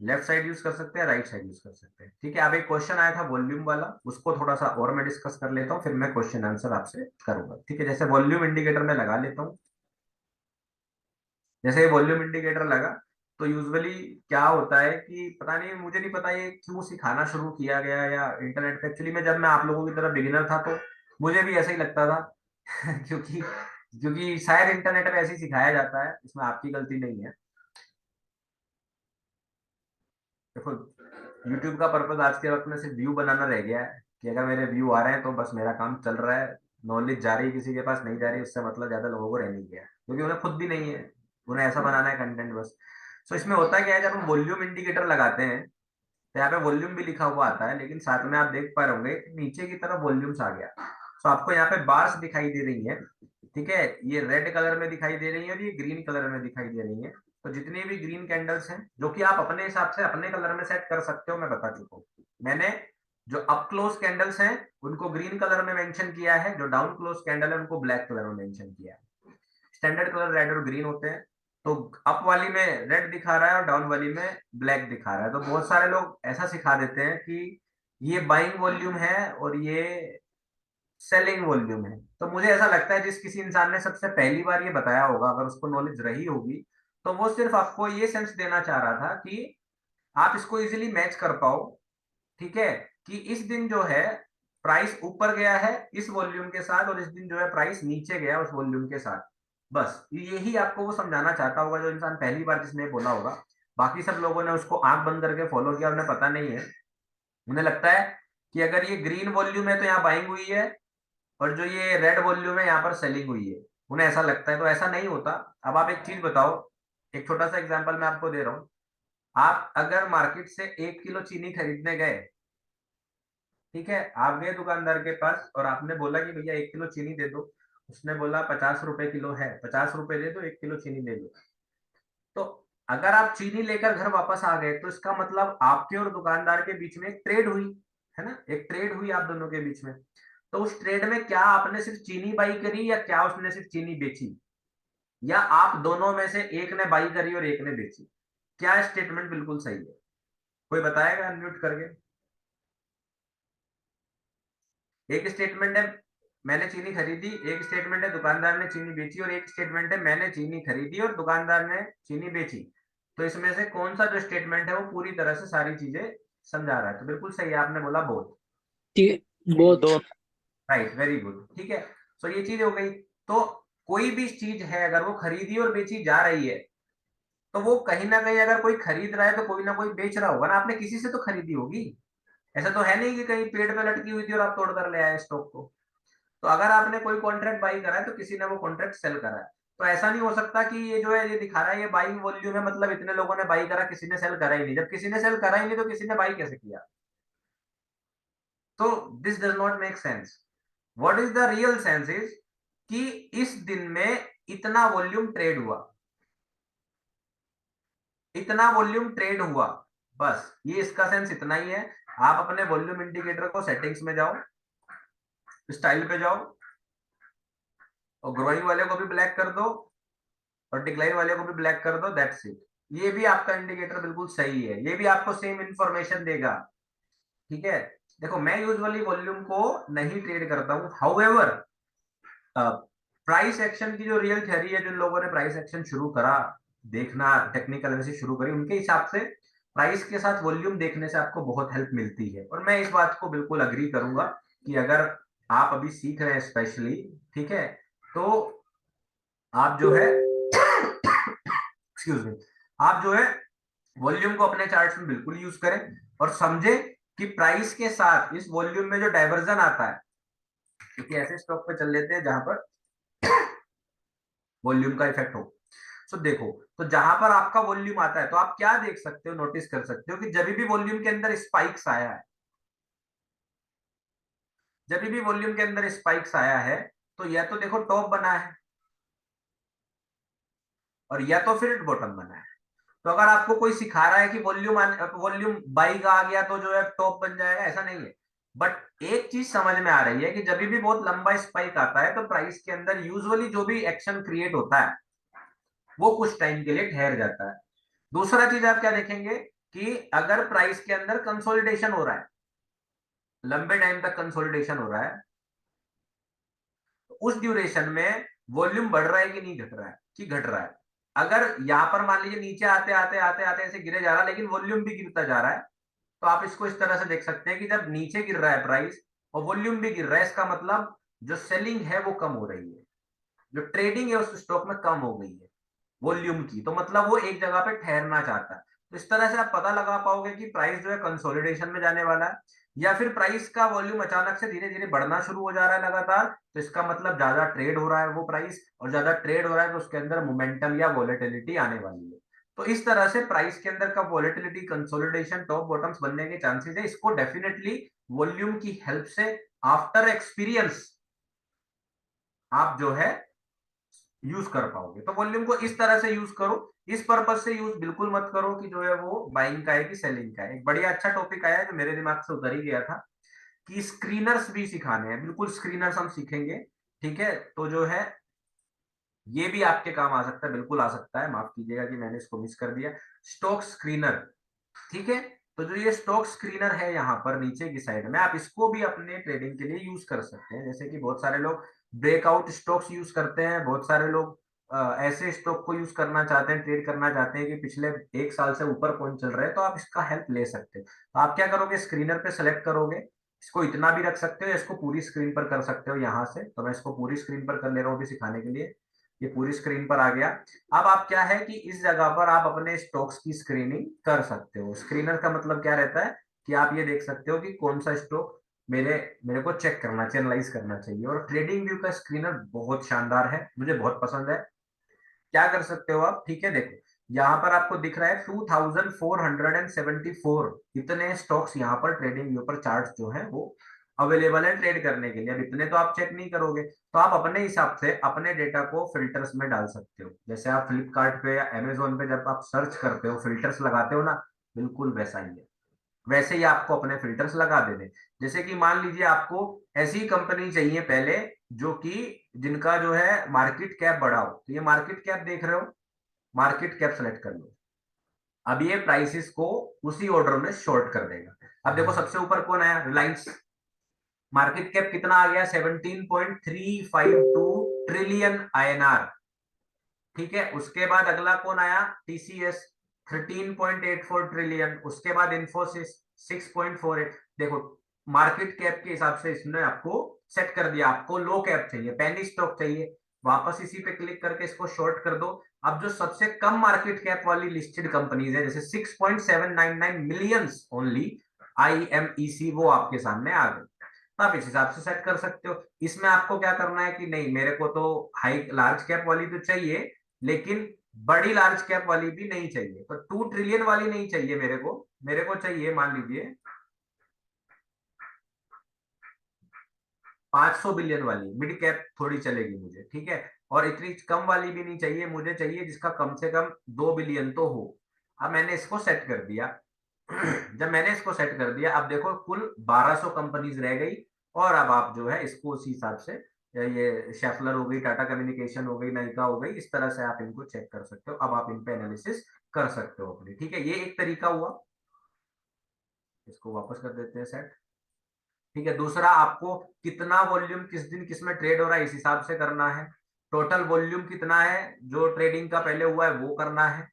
लेफ्ट साइड यूज कर सकते हैं, राइट साइड यूज कर सकते हैं। ठीक है। अब एक क्वेश्चन आया था वॉल्यूम वाला, उसको थोड़ा सा और मैं डिस्कस कर लेता हूँ, फिर मैं क्वेश्चन आंसर आपसे करूंगा। ठीक है। जैसे वॉल्यूम इंडिकेटर में लगा लेता हूँ। जैसे वॉल्यूम इंडिकेटर लगा, तो यूजुअली क्या होता है कि पता नहीं, मुझे नहीं पता ये क्यों सिखाना शुरू किया गया या इंटरनेट पे। एक्चुअली में जब मैं आप लोगों की तरह बिगिनर था तो मुझे भी ऐसा ही लगता था क्योंकि क्योंकि शायद इंटरनेट पे ऐसे ही सिखाया जाता है, इसमें आपकी गलती नहीं है। देखो, यूट्यूब का पर्पज आज के वक्त में सिर्फ व्यू बनाना रह गया है, कि अगर मेरे व्यू आ रहे हैं तो बस मेरा काम चल रहा है। नॉलेज जा रही है किसी के पास, नहीं जा रही है, उससे मतलब ज्यादा लोगों को रह नहीं गया, क्योंकि उन्हें खुद भी नहीं है, उन्हें ऐसा बनाना है कंटेंट बस। सो इसमें होता क्या है, जब हम वॉल्यूम इंडिकेटर लगाते हैं तो यहाँ पे वॉल्यूम भी लिखा हुआ आता है, लेकिन साथ में आप देख पा रहे होंगे कि नीचे की तरफ वॉल्यूम्स आ गया। तो आपको यहाँ पे बार्स दिखाई दे रही है। ठीक है। ये रेड कलर में दिखाई दे रही है और ये ग्रीन कलर में दिखाई दे रही है। तो जितनी भी ग्रीन कैंडल्स हैं, जो कि आप अपने हिसाब से अपने कलर में सेट कर सकते हो, मैं बता चुका हूँ। मैंने जो अप क्लोज कैंडल्स हैं उनको ग्रीन कलर में मेंशन किया है, जो डाउन क्लोज कैंडल है उनको ब्लैक कलर में मेंशन किया है। स्टैंडर्ड कलर रेड और ग्रीन होते हैं। तो अप वाली में रेड दिखा रहा है और डाउन वाली में ब्लैक दिखा रहा है। तो बहुत सारे लोग ऐसा सिखा देते हैं कि ये बाइंग वॉल्यूम है और ये सेलिंग वॉल्यूम है। तो मुझे ऐसा लगता है जिस किसी इंसान ने सबसे पहली बार ये बताया होगा, अगर उसको नॉलेज रही होगी, तो वो सिर्फ आपको ये सेंस देना चाह रहा था कि आप इसको इजीली मैच कर पाओ। ठीक है। कि इस दिन जो है प्राइस ऊपर गया है इस वॉल्यूम के साथ, और इस दिन जो है प्राइस नीचे गया उस वॉल्यूम के साथ। बस यही आपको वो समझाना चाहता होगा, जो इंसान पहली बार जिसने बोला होगा। बाकी सब लोगों ने उसको आंख बंद करके फॉलो किया, उन्हें पता नहीं है। उन्हें लगता है कि अगर ये ग्रीन वॉल्यूम है तो यहाँ बाइंग हुई है, और जो ये रेड वॉल्यूम है यहाँ पर सेलिंग हुई है। उन्हें ऐसा लगता है, तो ऐसा नहीं होता। अब आप एक चीज बताओ, एक छोटा सा एग्जांपल मैं आपको दे रहा हूँ। आप अगर मार्केट से 1 किलो चीनी खरीदने गए, ठीक है, आप गए दुकानदार के पास और आपने बोला कि भैया 1 किलो चीनी दे दो। उसने बोला 50 रुपए किलो है, 50 रुपए दे दो, 1 किलो चीनी दे दो। तो अगर आप चीनी लेकर घर वापस आ गए, तो इसका मतलब आपके और दुकानदार के बीच में एक ट्रेड हुई, है ना, एक ट्रेड हुई आप दोनों के बीच में। तो उस ट्रेड में क्या आपने सिर्फ चीनी बाई करी, या क्या उसने सिर्फ चीनी बेची, या आप दोनों में से एक ने बाई करी और एक ने बेची? क्या स्टेटमेंट बिल्कुल सही है? कोई बताएगा अनम्यूट करके? एक स्टेटमेंट है मैंने चीनी खरीदी, एक स्टेटमेंट है दुकानदार ने चीनी बेची, और एक स्टेटमेंट है मैंने चीनी खरीदी और दुकानदार ने चीनी बेची। तो इसमें से कौन सा जो स्टेटमेंट है वो पूरी तरह से सारी चीजें समझा रहा है? तो बिल्कुल सही है, आपने बोला बोथ। ठीक है, बहुत। दो। Right, very good. ठीक है। सो ये चीज हो गई। तो कोई भी चीज है अगर वो खरीदी और बेची जा रही है, तो वो कहीं ना कहीं अगर कोई खरीद रहा है तो कोई ना कोई बेच रहा होगा ना, आपने किसी से तो खरीदी होगी। ऐसा तो है नहीं कि कहीं पेड़ पे लटकी हुई थी और आप तोड़ कर ले आए स्टॉक को। तो अगर आपने कोई कॉन्ट्रैक्ट बाई करा है तो किसी ने वो कॉन्ट्रैक्ट सेल करा है। तो ऐसा नहीं हो सकता कि ये जो है ये दिखा रहा है ये बाइंग वॉल्यूम है, मतलब इतने लोगों ने बाई करा, किसी ने सेल करा ही नहीं। जब किसी ने सेल करा ही नहीं तो किसी ने बाई कैसे किया? तो this does not make sense. What is the real sense is कि इस दिन में इतना वॉल्यूम ट्रेड हुआ, इतना वॉल्यूम ट्रेड हुआ। बस ये इसका सेंस इतना ही है। आप अपने वॉल्यूम इंडिकेटर को सेटिंग्स में जाओ, स्टाइल पे जाओ, और ग्रोइंग वाले को भी ब्लैक कर दो और डिक्लाइन वाले को भी ब्लैक कर दो, दैट्स इट। ये भी आपका इंडिकेटर बिल्कुल सही है, ये भी आपको सेम इंफॉर्मेशन देगा। ठीक है। देखो, मैं यूजुअली वॉल्यूम को नहीं ट्रेड करता हूं, हाउएवर प्राइस एक्शन की जो रियल थ्योरी है, जिन लोगों ने प्राइस एक्शन शुरू करा, देखना टेक्निकल एनालिसिस शुरू करी, उनके हिसाब से प्राइस के साथ वॉल्यूम देखने से आपको बहुत हेल्प मिलती है। और मैं इस बात को बिल्कुल अग्री करूंगा कि अगर आप अभी सीख रहे हैं स्पेशली, ठीक है, तो आप जो है एक्सक्यूज मी, आप जो है वॉल्यूम को अपने चार्ट्स में बिल्कुल यूज करें और समझे कि प्राइस के साथ इस वॉल्यूम में जो डाइवर्जन आता है, क्योंकि ऐसे स्टॉक पे चल लेते हैं जहां पर वॉल्यूम का इफेक्ट हो। तो देखो, तो जहां पर आपका वॉल्यूम आता है तो आप क्या देख सकते हो, नोटिस कर सकते हो कि जब भी वॉल्यूम के अंदर स्पाइक्स आया है, जब भी वॉल्यूम के अंदर स्पाइक्स आया है, तो या तो देखो टॉप बना है और या तो फिर बॉटम बना है। तो अगर आपको कोई सिखा रहा है कि वॉल्यूम बाई का आ गया तो जो है टॉप बन जाएगा, ऐसा नहीं है। बट एक चीज समझ में आ रही है कि जब भी बहुत लंबा स्पाइक आता है तो प्राइस के अंदर यूजुअली जो भी एक्शन क्रिएट होता है वो कुछ टाइम के लिए ठहर जाता है। दूसरा चीज आप क्या देखेंगे कि अगर प्राइस के अंदर कंसोलिडेशन हो रहा है, लंबे टाइम तक कंसोलिडेशन हो रहा है, तो उस ड्यूरेशन में वॉल्यूम बढ़ रहा है कि नहीं घट रहा है, कि घट रहा है। अगर यहां पर मान लीजिए नीचे आते आते आते आते ऐसे गिरे जा रहा है लेकिन वॉल्यूम भी गिरता जा रहा है, तो आप इसको इस तरह से देख सकते हैं कि जब नीचे गिर रहा है प्राइस और वॉल्यूम भी गिर रहा है, इसका मतलब जो सेलिंग है वो कम हो रही है, जो ट्रेडिंग है उस स्टॉक में कम हो गई है वॉल्यूम की, तो मतलब वो एक जगह पे ठहरना चाहता है। तो इस तरह से आप पता लगा पाओगे कि प्राइस जो है कंसोलिडेशन में जाने वाला है, या फिर प्राइस का वॉल्यूम अचानक से धीरे धीरे बढ़ना शुरू हो जा रहा है लगातार, तो इसका मतलब ज्यादा ट्रेड हो रहा है वो प्राइस, और ज्यादा ट्रेड हो रहा है तो उसके अंदर मोमेंटम या वॉलेटिलिटी आने वाली है। तो इस तरह से प्राइस के अंदर का वॉलेटिलिटी, कंसोलिडेशन, टॉप बॉटम्स बनने के चांसेस है। इसको डेफिनेटली वॉल्यूम की हेल्प से आफ्टर एक्सपीरियंस आप जो है यूज कर पाओगे। तो वॉल्यूम को इस तरह से यूज करो, इस पर्पज से यूज बिल्कुल मत करो कि जो है वो बाइंग का है कि सेलिंग का है। एक बढ़िया अच्छा टॉपिक आया है जो मेरे दिमाग से उतर ही गया था कि स्क्रीनर्स भी सिखाने हैं, बिल्कुल स्क्रीनर्स हम सीखेंगे। ठीक है, तो जो है ये भी आपके काम आ सकता है, बिल्कुल आ सकता है, माफ कीजिएगा कि मैंने इसको मिस कर दिया। स्टॉक स्क्रीनर, ठीक है। तो जो ये स्टॉक स्क्रीनर है यहाँ पर नीचे की साइड में, आप इसको भी अपने ट्रेडिंग के लिए यूज कर सकते हैं। जैसे कि बहुत सारे लोग ब्रेकआउट स्टॉक्स यूज करते हैं, बहुत सारे लोग ऐसे स्टॉक को यूज करना चाहते हैं, ट्रेड करना चाहते हैं कि पिछले एक साल से ऊपर कौन चल रहा है, तो आप इसका हेल्प ले सकते हैं। तो आप क्या करोगे, स्क्रीनर पे सेलेक्ट करोगे, इसको इतना भी रख सकते हो या इसको पूरी स्क्रीन पर कर सकते हो यहाँ से। तो मैं इसको पूरी स्क्रीन पर कर ले रहा हूँ अभी सिखाने के लिए। ये पूरी स्क्रीन पर आ गया। अब आप क्या है कि इस जगह पर आप अपने स्टॉक्स की स्क्रीनिंग कर सकते हो। स्क्रीनर का मतलब क्या रहता है कि आप ये देख सकते हो कि कौन सा स्टॉक मेरे मेरे को चेक करना चाहिए, एनालाइज करना चाहिए। और ट्रेडिंग व्यू का स्क्रीनर बहुत शानदार है, मुझे बहुत पसंद है। क्या कर सकते हो आप, ठीक है, देखो यहाँ पर आपको दिख रहा है 2474 इतने स्टॉक्स यहाँ पर ट्रेडिंग व्यू पर चार्ट जो है वो अवेलेबल है ट्रेड करने के लिए। अब इतने तो आप चेक नहीं करोगे, तो आप अपने हिसाब से अपने डेटा को फिल्टर्स में डाल सकते हो। जैसे आप फ्लिपकार्ट पे या अमेजोन पे जब आप सर्च करते हो, फिल्टर्स लगाते हो ना, बिल्कुल वैसा ही है। वैसे ही आपको अपने फिल्टर्स लगा देने। जैसे कि मान लीजिए आपको ऐसी कंपनी चाहिए पहले जो कि जिनका जो है मार्केट कैप बड़ा हो, तो ये मार्केट कैप देख रहे हो, मार्केट कैप सेलेक्ट कर लो। अब ये प्राइसेस को उसी ऑर्डर में शॉर्ट कर देगा। अब देखो सबसे ऊपर कौन आया, रिलायंस। मार्केट कैप कितना आ गया, 17.352 ट्रिलियन आईएनआर। ठीक है, उसके बाद अगला कौन आया, टीसीएस 13.84 ट्रिलियन। उसके बाद इन्फोसिस 6.48। देखो मार्केट कैप के हिसाब से इसने आपको सेट कर दिया। आपको लो कैप चाहिए, पेनी स्टॉक चाहिए, वापस इसी पे क्लिक करके इसको शॉर्ट कर दो। अब जो सबसे कम मार्केट कैप वाली लिस्टेड कंपनीज है, जैसे 6.799 मिलियंस ओनली आईएमईसी, वो आपके सामने आ गई। तो आप इस हिसाब से सेट कर सकते हो। इसमें आपको क्या करना है कि नहीं, मेरे को तो हाई लार्ज कैप वाली तो चाहिए, लेकिन बड़ी लार्ज कैप वाली भी नहीं चाहिए। तो 2 ट्रिलियन वाली नहीं चाहिए मेरे को चाहिए मान लीजिए 500 बिलियन वाली मिड कैप थोड़ी चलेगी मुझे, ठीक है। और इतनी कम वाली भी नहीं चाहिए, मुझे चाहिए जिसका कम से कम 2 बिलियन तो हो। अब मैंने इसको सेट कर दिया। जब मैंने इसको सेट कर दिया, अब देखो कुल 1200 कंपनीज रह गई। और अब आप जो है इसको उसी हिसाब से, ये शेफलर हो गई, टाटा कम्युनिकेशन हो गई, नाइका हो गई, इस तरह से आप इनको चेक कर सकते हो। अब आप इन पे एनालिसिस कर सकते हो अपनी, ठीक है। ये एक तरीका हुआ। इसको वापस कर देते हैं सेट। ठीक है, दूसरा आपको कितना वॉल्यूम किस दिन किस में ट्रेड हो रहा है इस हिसाब से करना है। टोटल वॉल्यूम कितना है जो ट्रेडिंग का पहले हुआ है वो करना है।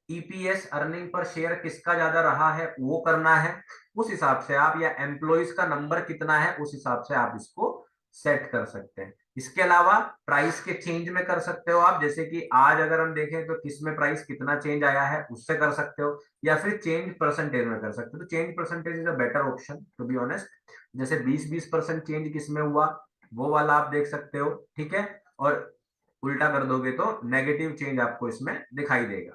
ईपीएस अर्निंग पर शेयर किसका ज्यादा रहा है वो करना है। उस हिसाब से आप, या एम्प्लॉइज का नंबर कितना है उस हिसाब से आप इसको सेट कर सकते हैं। इसके अलावा प्राइस के चेंज में कर सकते हो आप, जैसे कि आज अगर हम देखें तो किस में प्राइस कितना चेंज आया है उससे कर सकते हो, या फिर चेंज परसेंटेज में कर सकते हो। तो change percentage is a better option to be honest. जैसे 20-20% चेंज किस में हुआ वो वाला आप देख सकते हो, ठीक है। और उल्टा कर दोगे तो नेगेटिव चेंज आपको इसमें दिखाई देगा।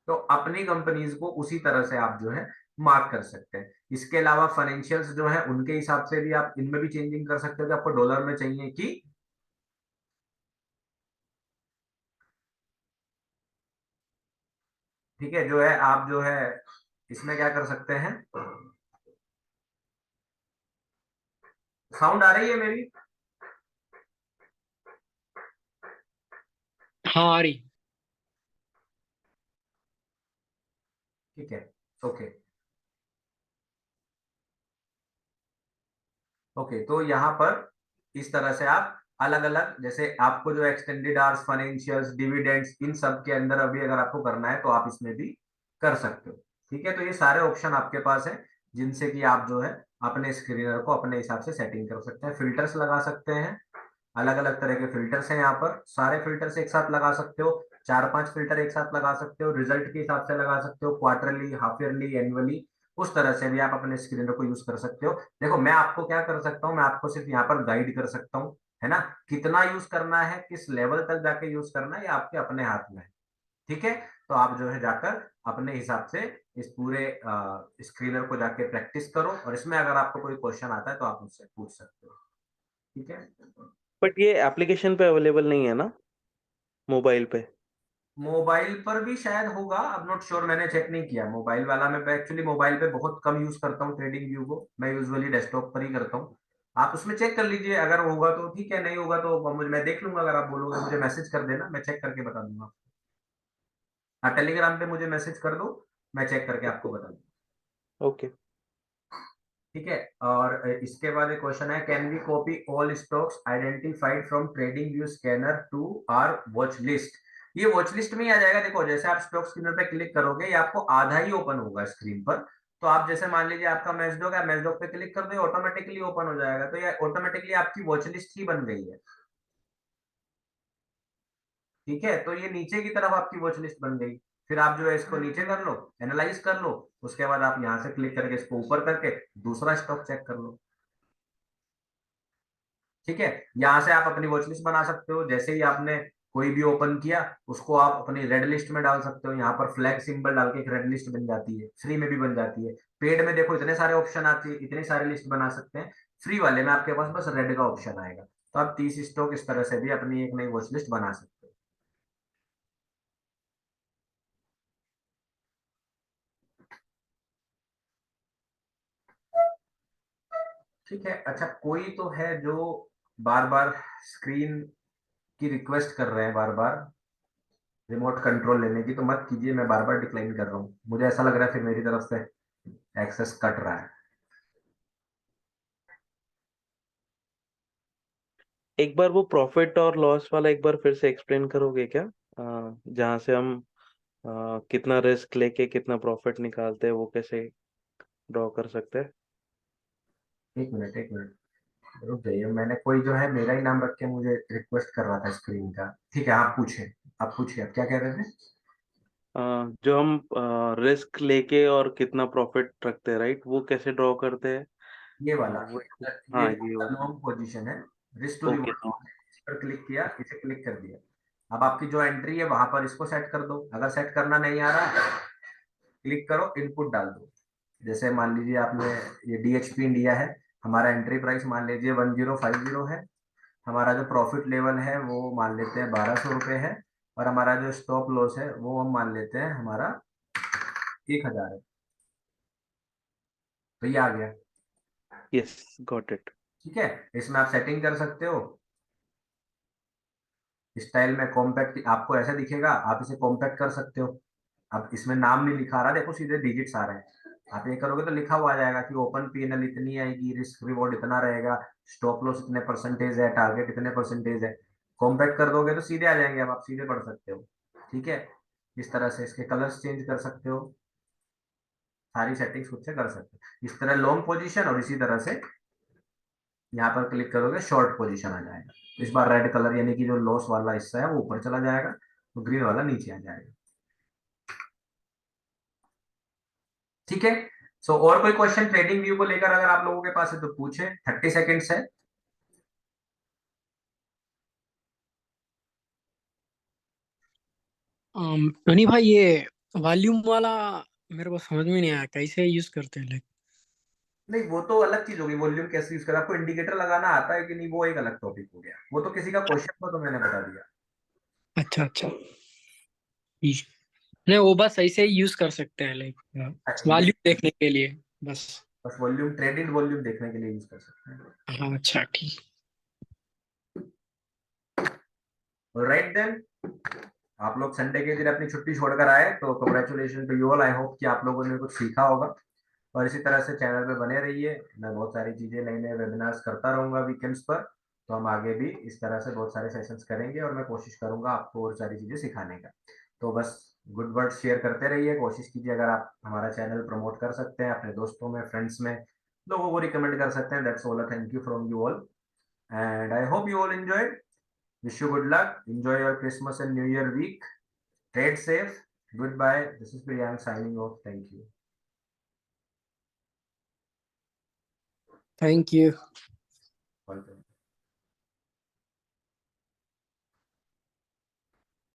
तो अपनी कंपनीज को उसी तरह से आप जो है मार्क कर सकते हैं। इसके अलावा फाइनेंशियल्स जो है उनके हिसाब से भी आप इनमें भी चेंजिंग कर सकते हो कि आपको डॉलर में चाहिए कि, ठीक है, जो है आप जो है इसमें क्या कर सकते हैं। साउंड आ रही है मेरी? हाँ आ रही। ठीक है, ओके। ओके, तो यहाँ पर इस तरह से आप अलग अलग, जैसे आपको जो एक्सटेंडेड आवर्स, फाइनेंशियल्स, डिविडेंड्स, इन सब के अंदर अभी अगर आपको करना है तो आप इसमें भी कर सकते हो। ठीक है, तो ये सारे ऑप्शन आपके पास है जिनसे कि आप जो है अपने स्क्रीनर को अपने हिसाब से सेटिंग कर सकते हैं। फिल्टर्स लगा सकते हैं, अलग अलग तरह के फिल्टर्स हैं यहाँ पर, सारे फिल्टर्स एक साथ लगा सकते हो। 4-5 फिल्टर एक साथ लगा सकते हो, रिजल्ट के हिसाब से लगा सकते हो, क्वार्टरली, हाफ ईयरली, एनुअली, उस तरह से भी आप अपने स्क्रीनर को यूज कर सकते हो। देखो मैं आपको क्या कर सकता हूँ, मैं आपको सिर्फ यहाँ पर गाइड कर सकता हूँ, है ना। कितना यूज करना है, किस लेवल तक जाके यूज करना है, ये आपके अपने हाथ में है। ठीक है, तो आप जो है जाकर अपने हिसाब से इस पूरे स्क्रीनर को जाके प्रैक्टिस करो, और इसमें अगर आपको कोई क्वेश्चन आता है तो आप मुझसे पूछ सकते हो। ठीक है, बट ये एप्लीकेशन पे अवेलेबल नहीं है ना, मोबाइल पे? मोबाइल पर भी शायद होगा, अब नॉट श्योर, मैंने चेक नहीं किया मोबाइल वाला। मैं एक्चुअली मोबाइल पे बहुत कम यूज करता हूँ ट्रेडिंग व्यू को, मैं यूजुअली डेस्कटॉप पर ही करता हूँ। आप उसमें चेक कर लीजिए, अगर होगा तो ठीक है, नहीं होगा तो मुझे, मैं देख लूंगा। अगर आप बोलोगे मुझे मैसेज कर देना, मैं चेक करके बता दूंगा। हाँ, टेलीग्राम पे मुझे मैसेज कर दो, मैं चेक करके आपको बता दूंगा। ओके। ठीक है, और इसके बाद एक क्वेश्चन है, can we copy all stocks identified from TradingView scanner to our watchlist? ये वॉच लिस्ट में ही आ जाएगा। देखो जैसे आप स्टॉक स्कैनर पे क्लिक करोगे, ये आपको आधा ही ओपन होगा स्क्रीन पर। तो आप जैसे मान लीजिए आपका मैचडॉग है, मैचडॉग पे क्लिक कर दो, ऑटोमेटिकली ओपन हो जाएगा। तो ये ऑटोमेटिकली आपकी वॉच लिस्ट ही बन गई है। ठीक है, तो ये नीचे की तरफ आपकी वॉच लिस्ट बन गई। फिर आप जो है इसको नीचे कर लो, एनालाइज कर लो, उसके बाद आप यहाँ से क्लिक करके इसको ऊपर करके दूसरा स्टॉक चेक कर लो। ठीक है, यहाँ से आप अपनी वॉच लिस्ट बना सकते हो। जैसे ही आपने कोई भी ओपन किया, उसको आप अपनी रेड लिस्ट में डाल सकते हो। यहाँ पर फ्लैग सिंबल डाल के एक रेड लिस्ट बन जाती है, फ्री में भी बन जाती है। पेड में देखो इतने सारे ऑप्शन आते हैं, इतनी सारी लिस्ट बना सकते हैं। फ्री वाले में आपके पास बस रेड का ऑप्शन आएगा। तो आप 30 स्टॉक इस तरह से भी अपनी एक नई वॉच लिस्ट बना सकते हो। ठीक है, अच्छा, कोई तो है जो बार बार स्क्रीन की रिक्वेस्ट कर रहे हैं, बार बार रिमोट कंट्रोल लेने की। तो मत कीजिए, मैं बार बार डिक्लाइन कर रहा हूँ, मुझे ऐसा लग रहा है फिर मेरी तरफ से एक्सेस कट रहा है। एक बार वो प्रॉफिट और लॉस वाला एक बार फिर से एक्सप्लेन करोगे क्या? जहाँ से हम कितना रिस्क लेके कितना प्रॉफिट निकालते हैं, वो कैसे ड्रॉ कर सकते हैं? एक मिनट, एक मिनट, रुक जाइए। मैंने कोई जो है मेरा ही नाम रख के मुझे रिक्वेस्ट कर रहा था स्क्रीन का। ठीक है, आप पूछे, आप पूछिए, आप क्या कह रहे थे? जो हम रिस्क लेके और कितना प्रॉफिट रखते हैं, राइट, वो कैसे ड्रॉ करते हैं? ये वाला, वो। ये हाँ, ये वाला। लॉन्ग पोजीशन है, रिस्क टू ओके। रिवॉर्ड। इस पर क्लिक किया, इसे क्लिक कर दिया। अब आपकी जो एंट्री है वहां पर इसको सेट कर दो। अगर सेट करना नहीं आ रहा, क्लिक करो, इनपुट डाल दो। जैसे मान लीजिए आपने, ये डीएचपी इंडिया है, हमारा एंट्री प्राइस मान लीजिए 1050 है। हमारा जो प्रॉफिट लेवल है वो मान लेते हैं 1200 रुपये है। और हमारा जो स्टॉप लॉस है वो हम मान लेते हैं हमारा 1000 है। तो ये आ गया। Yes, got it. ठीक है, इसमें आप सेटिंग कर सकते हो। स्टाइल में कॉम्पैक्ट आपको ऐसा दिखेगा, आप इसे कॉम्पैक्ट कर सकते हो। अब इसमें नाम नहीं लिखा रहा, देखो सीधे डिजिट्स आ रहे हैं। आप ये करोगे तो लिखा हुआ आ जाएगा कि ओपन पीएनएल इतनी आएगी, रिस्क रिवॉर्ड इतना रहेगा, स्टॉप लॉस इतने परसेंटेज है, टारगेट इतने परसेंटेज है। कॉम्पैक्ट कर दोगे तो सीधे आ जाएंगे, अब आप सीधे पढ़ सकते हो। ठीक है, इस तरह से इसके कलर्स चेंज कर सकते हो, सारी सेटिंग्स खुद से कर सकते हो। इस तरह लॉन्ग पोजीशन और इसी तरह से यहाँ पर क्लिक करोगे शॉर्ट पोजीशन आ जाएगा। इस बार रेड कलर यानी कि जो लॉस वाला हिस्सा है वो ऊपर चला जाएगा, तो ग्रीन वाला नीचे आ जाएगा। ठीक है। सो और कोई क्वेश्चन ट्रेडिंग व्यू को लेकर अगर आप लोगों के पास है तो पूछे, 30 सेकेंड्स है। टोनी भाई, ये वॉल्यूम वाला मेरे को समझ में नहीं आया, कैसे यूज करते हैं लाइक? नहीं, वो तो अलग चीज होगी। वॉल्यूम कैसे यूज करें, आपको इंडिकेटर लगाना आता है कि नहीं, वो एक अलग टॉपिक हो गया। वो तो किसी का क्वेश्चन था तो मैंने बता दिया। अच्छा अच्छा, ठीक। नहीं, वो बस ऐसे ही यूज कर सकते हैं लाइक, अच्छा, ये वॉल्यूम देखने के लिए बस। बस वॉल्यूम, ट्रेडिंग वॉल्यूम देखने के लिए यूज कर सकते हैं। हाँ, अच्छा ठीक। राइट देन, आप लोग संडे के दिन अपनी छुट्टी छोड़कर आए तो congratulation to you all. I hope कि आप लोगों ने कुछ सीखा होगा, और इसी तरह से चैनल पे बने रहिए। मैं बहुत सारी चीजें, नए नए वेबिनार्स करता रहूंगा वीकेंड्स पर। तो हम आगे भी इस तरह से बहुत सारे सेशंस करेंगे, और मैं कोशिश करूंगा आपको और सारी चीजें सिखाने का। तो बस गुड वर्ड शेयर करते रहिए, कोशिश कीजिए। अगर आप हमारा चैनल प्रमोट कर सकते हैं अपने दोस्तों में, फ्रेंड्स में, लोगों को रिकमेंड कर सकते हैं। That's all, thank you from you all, and I hope you all enjoy. Wish you good luck. Enjoy your Christmas and New Year week. Trade safe. Goodbye. This is Priyank signing off. Thank you. Thank you.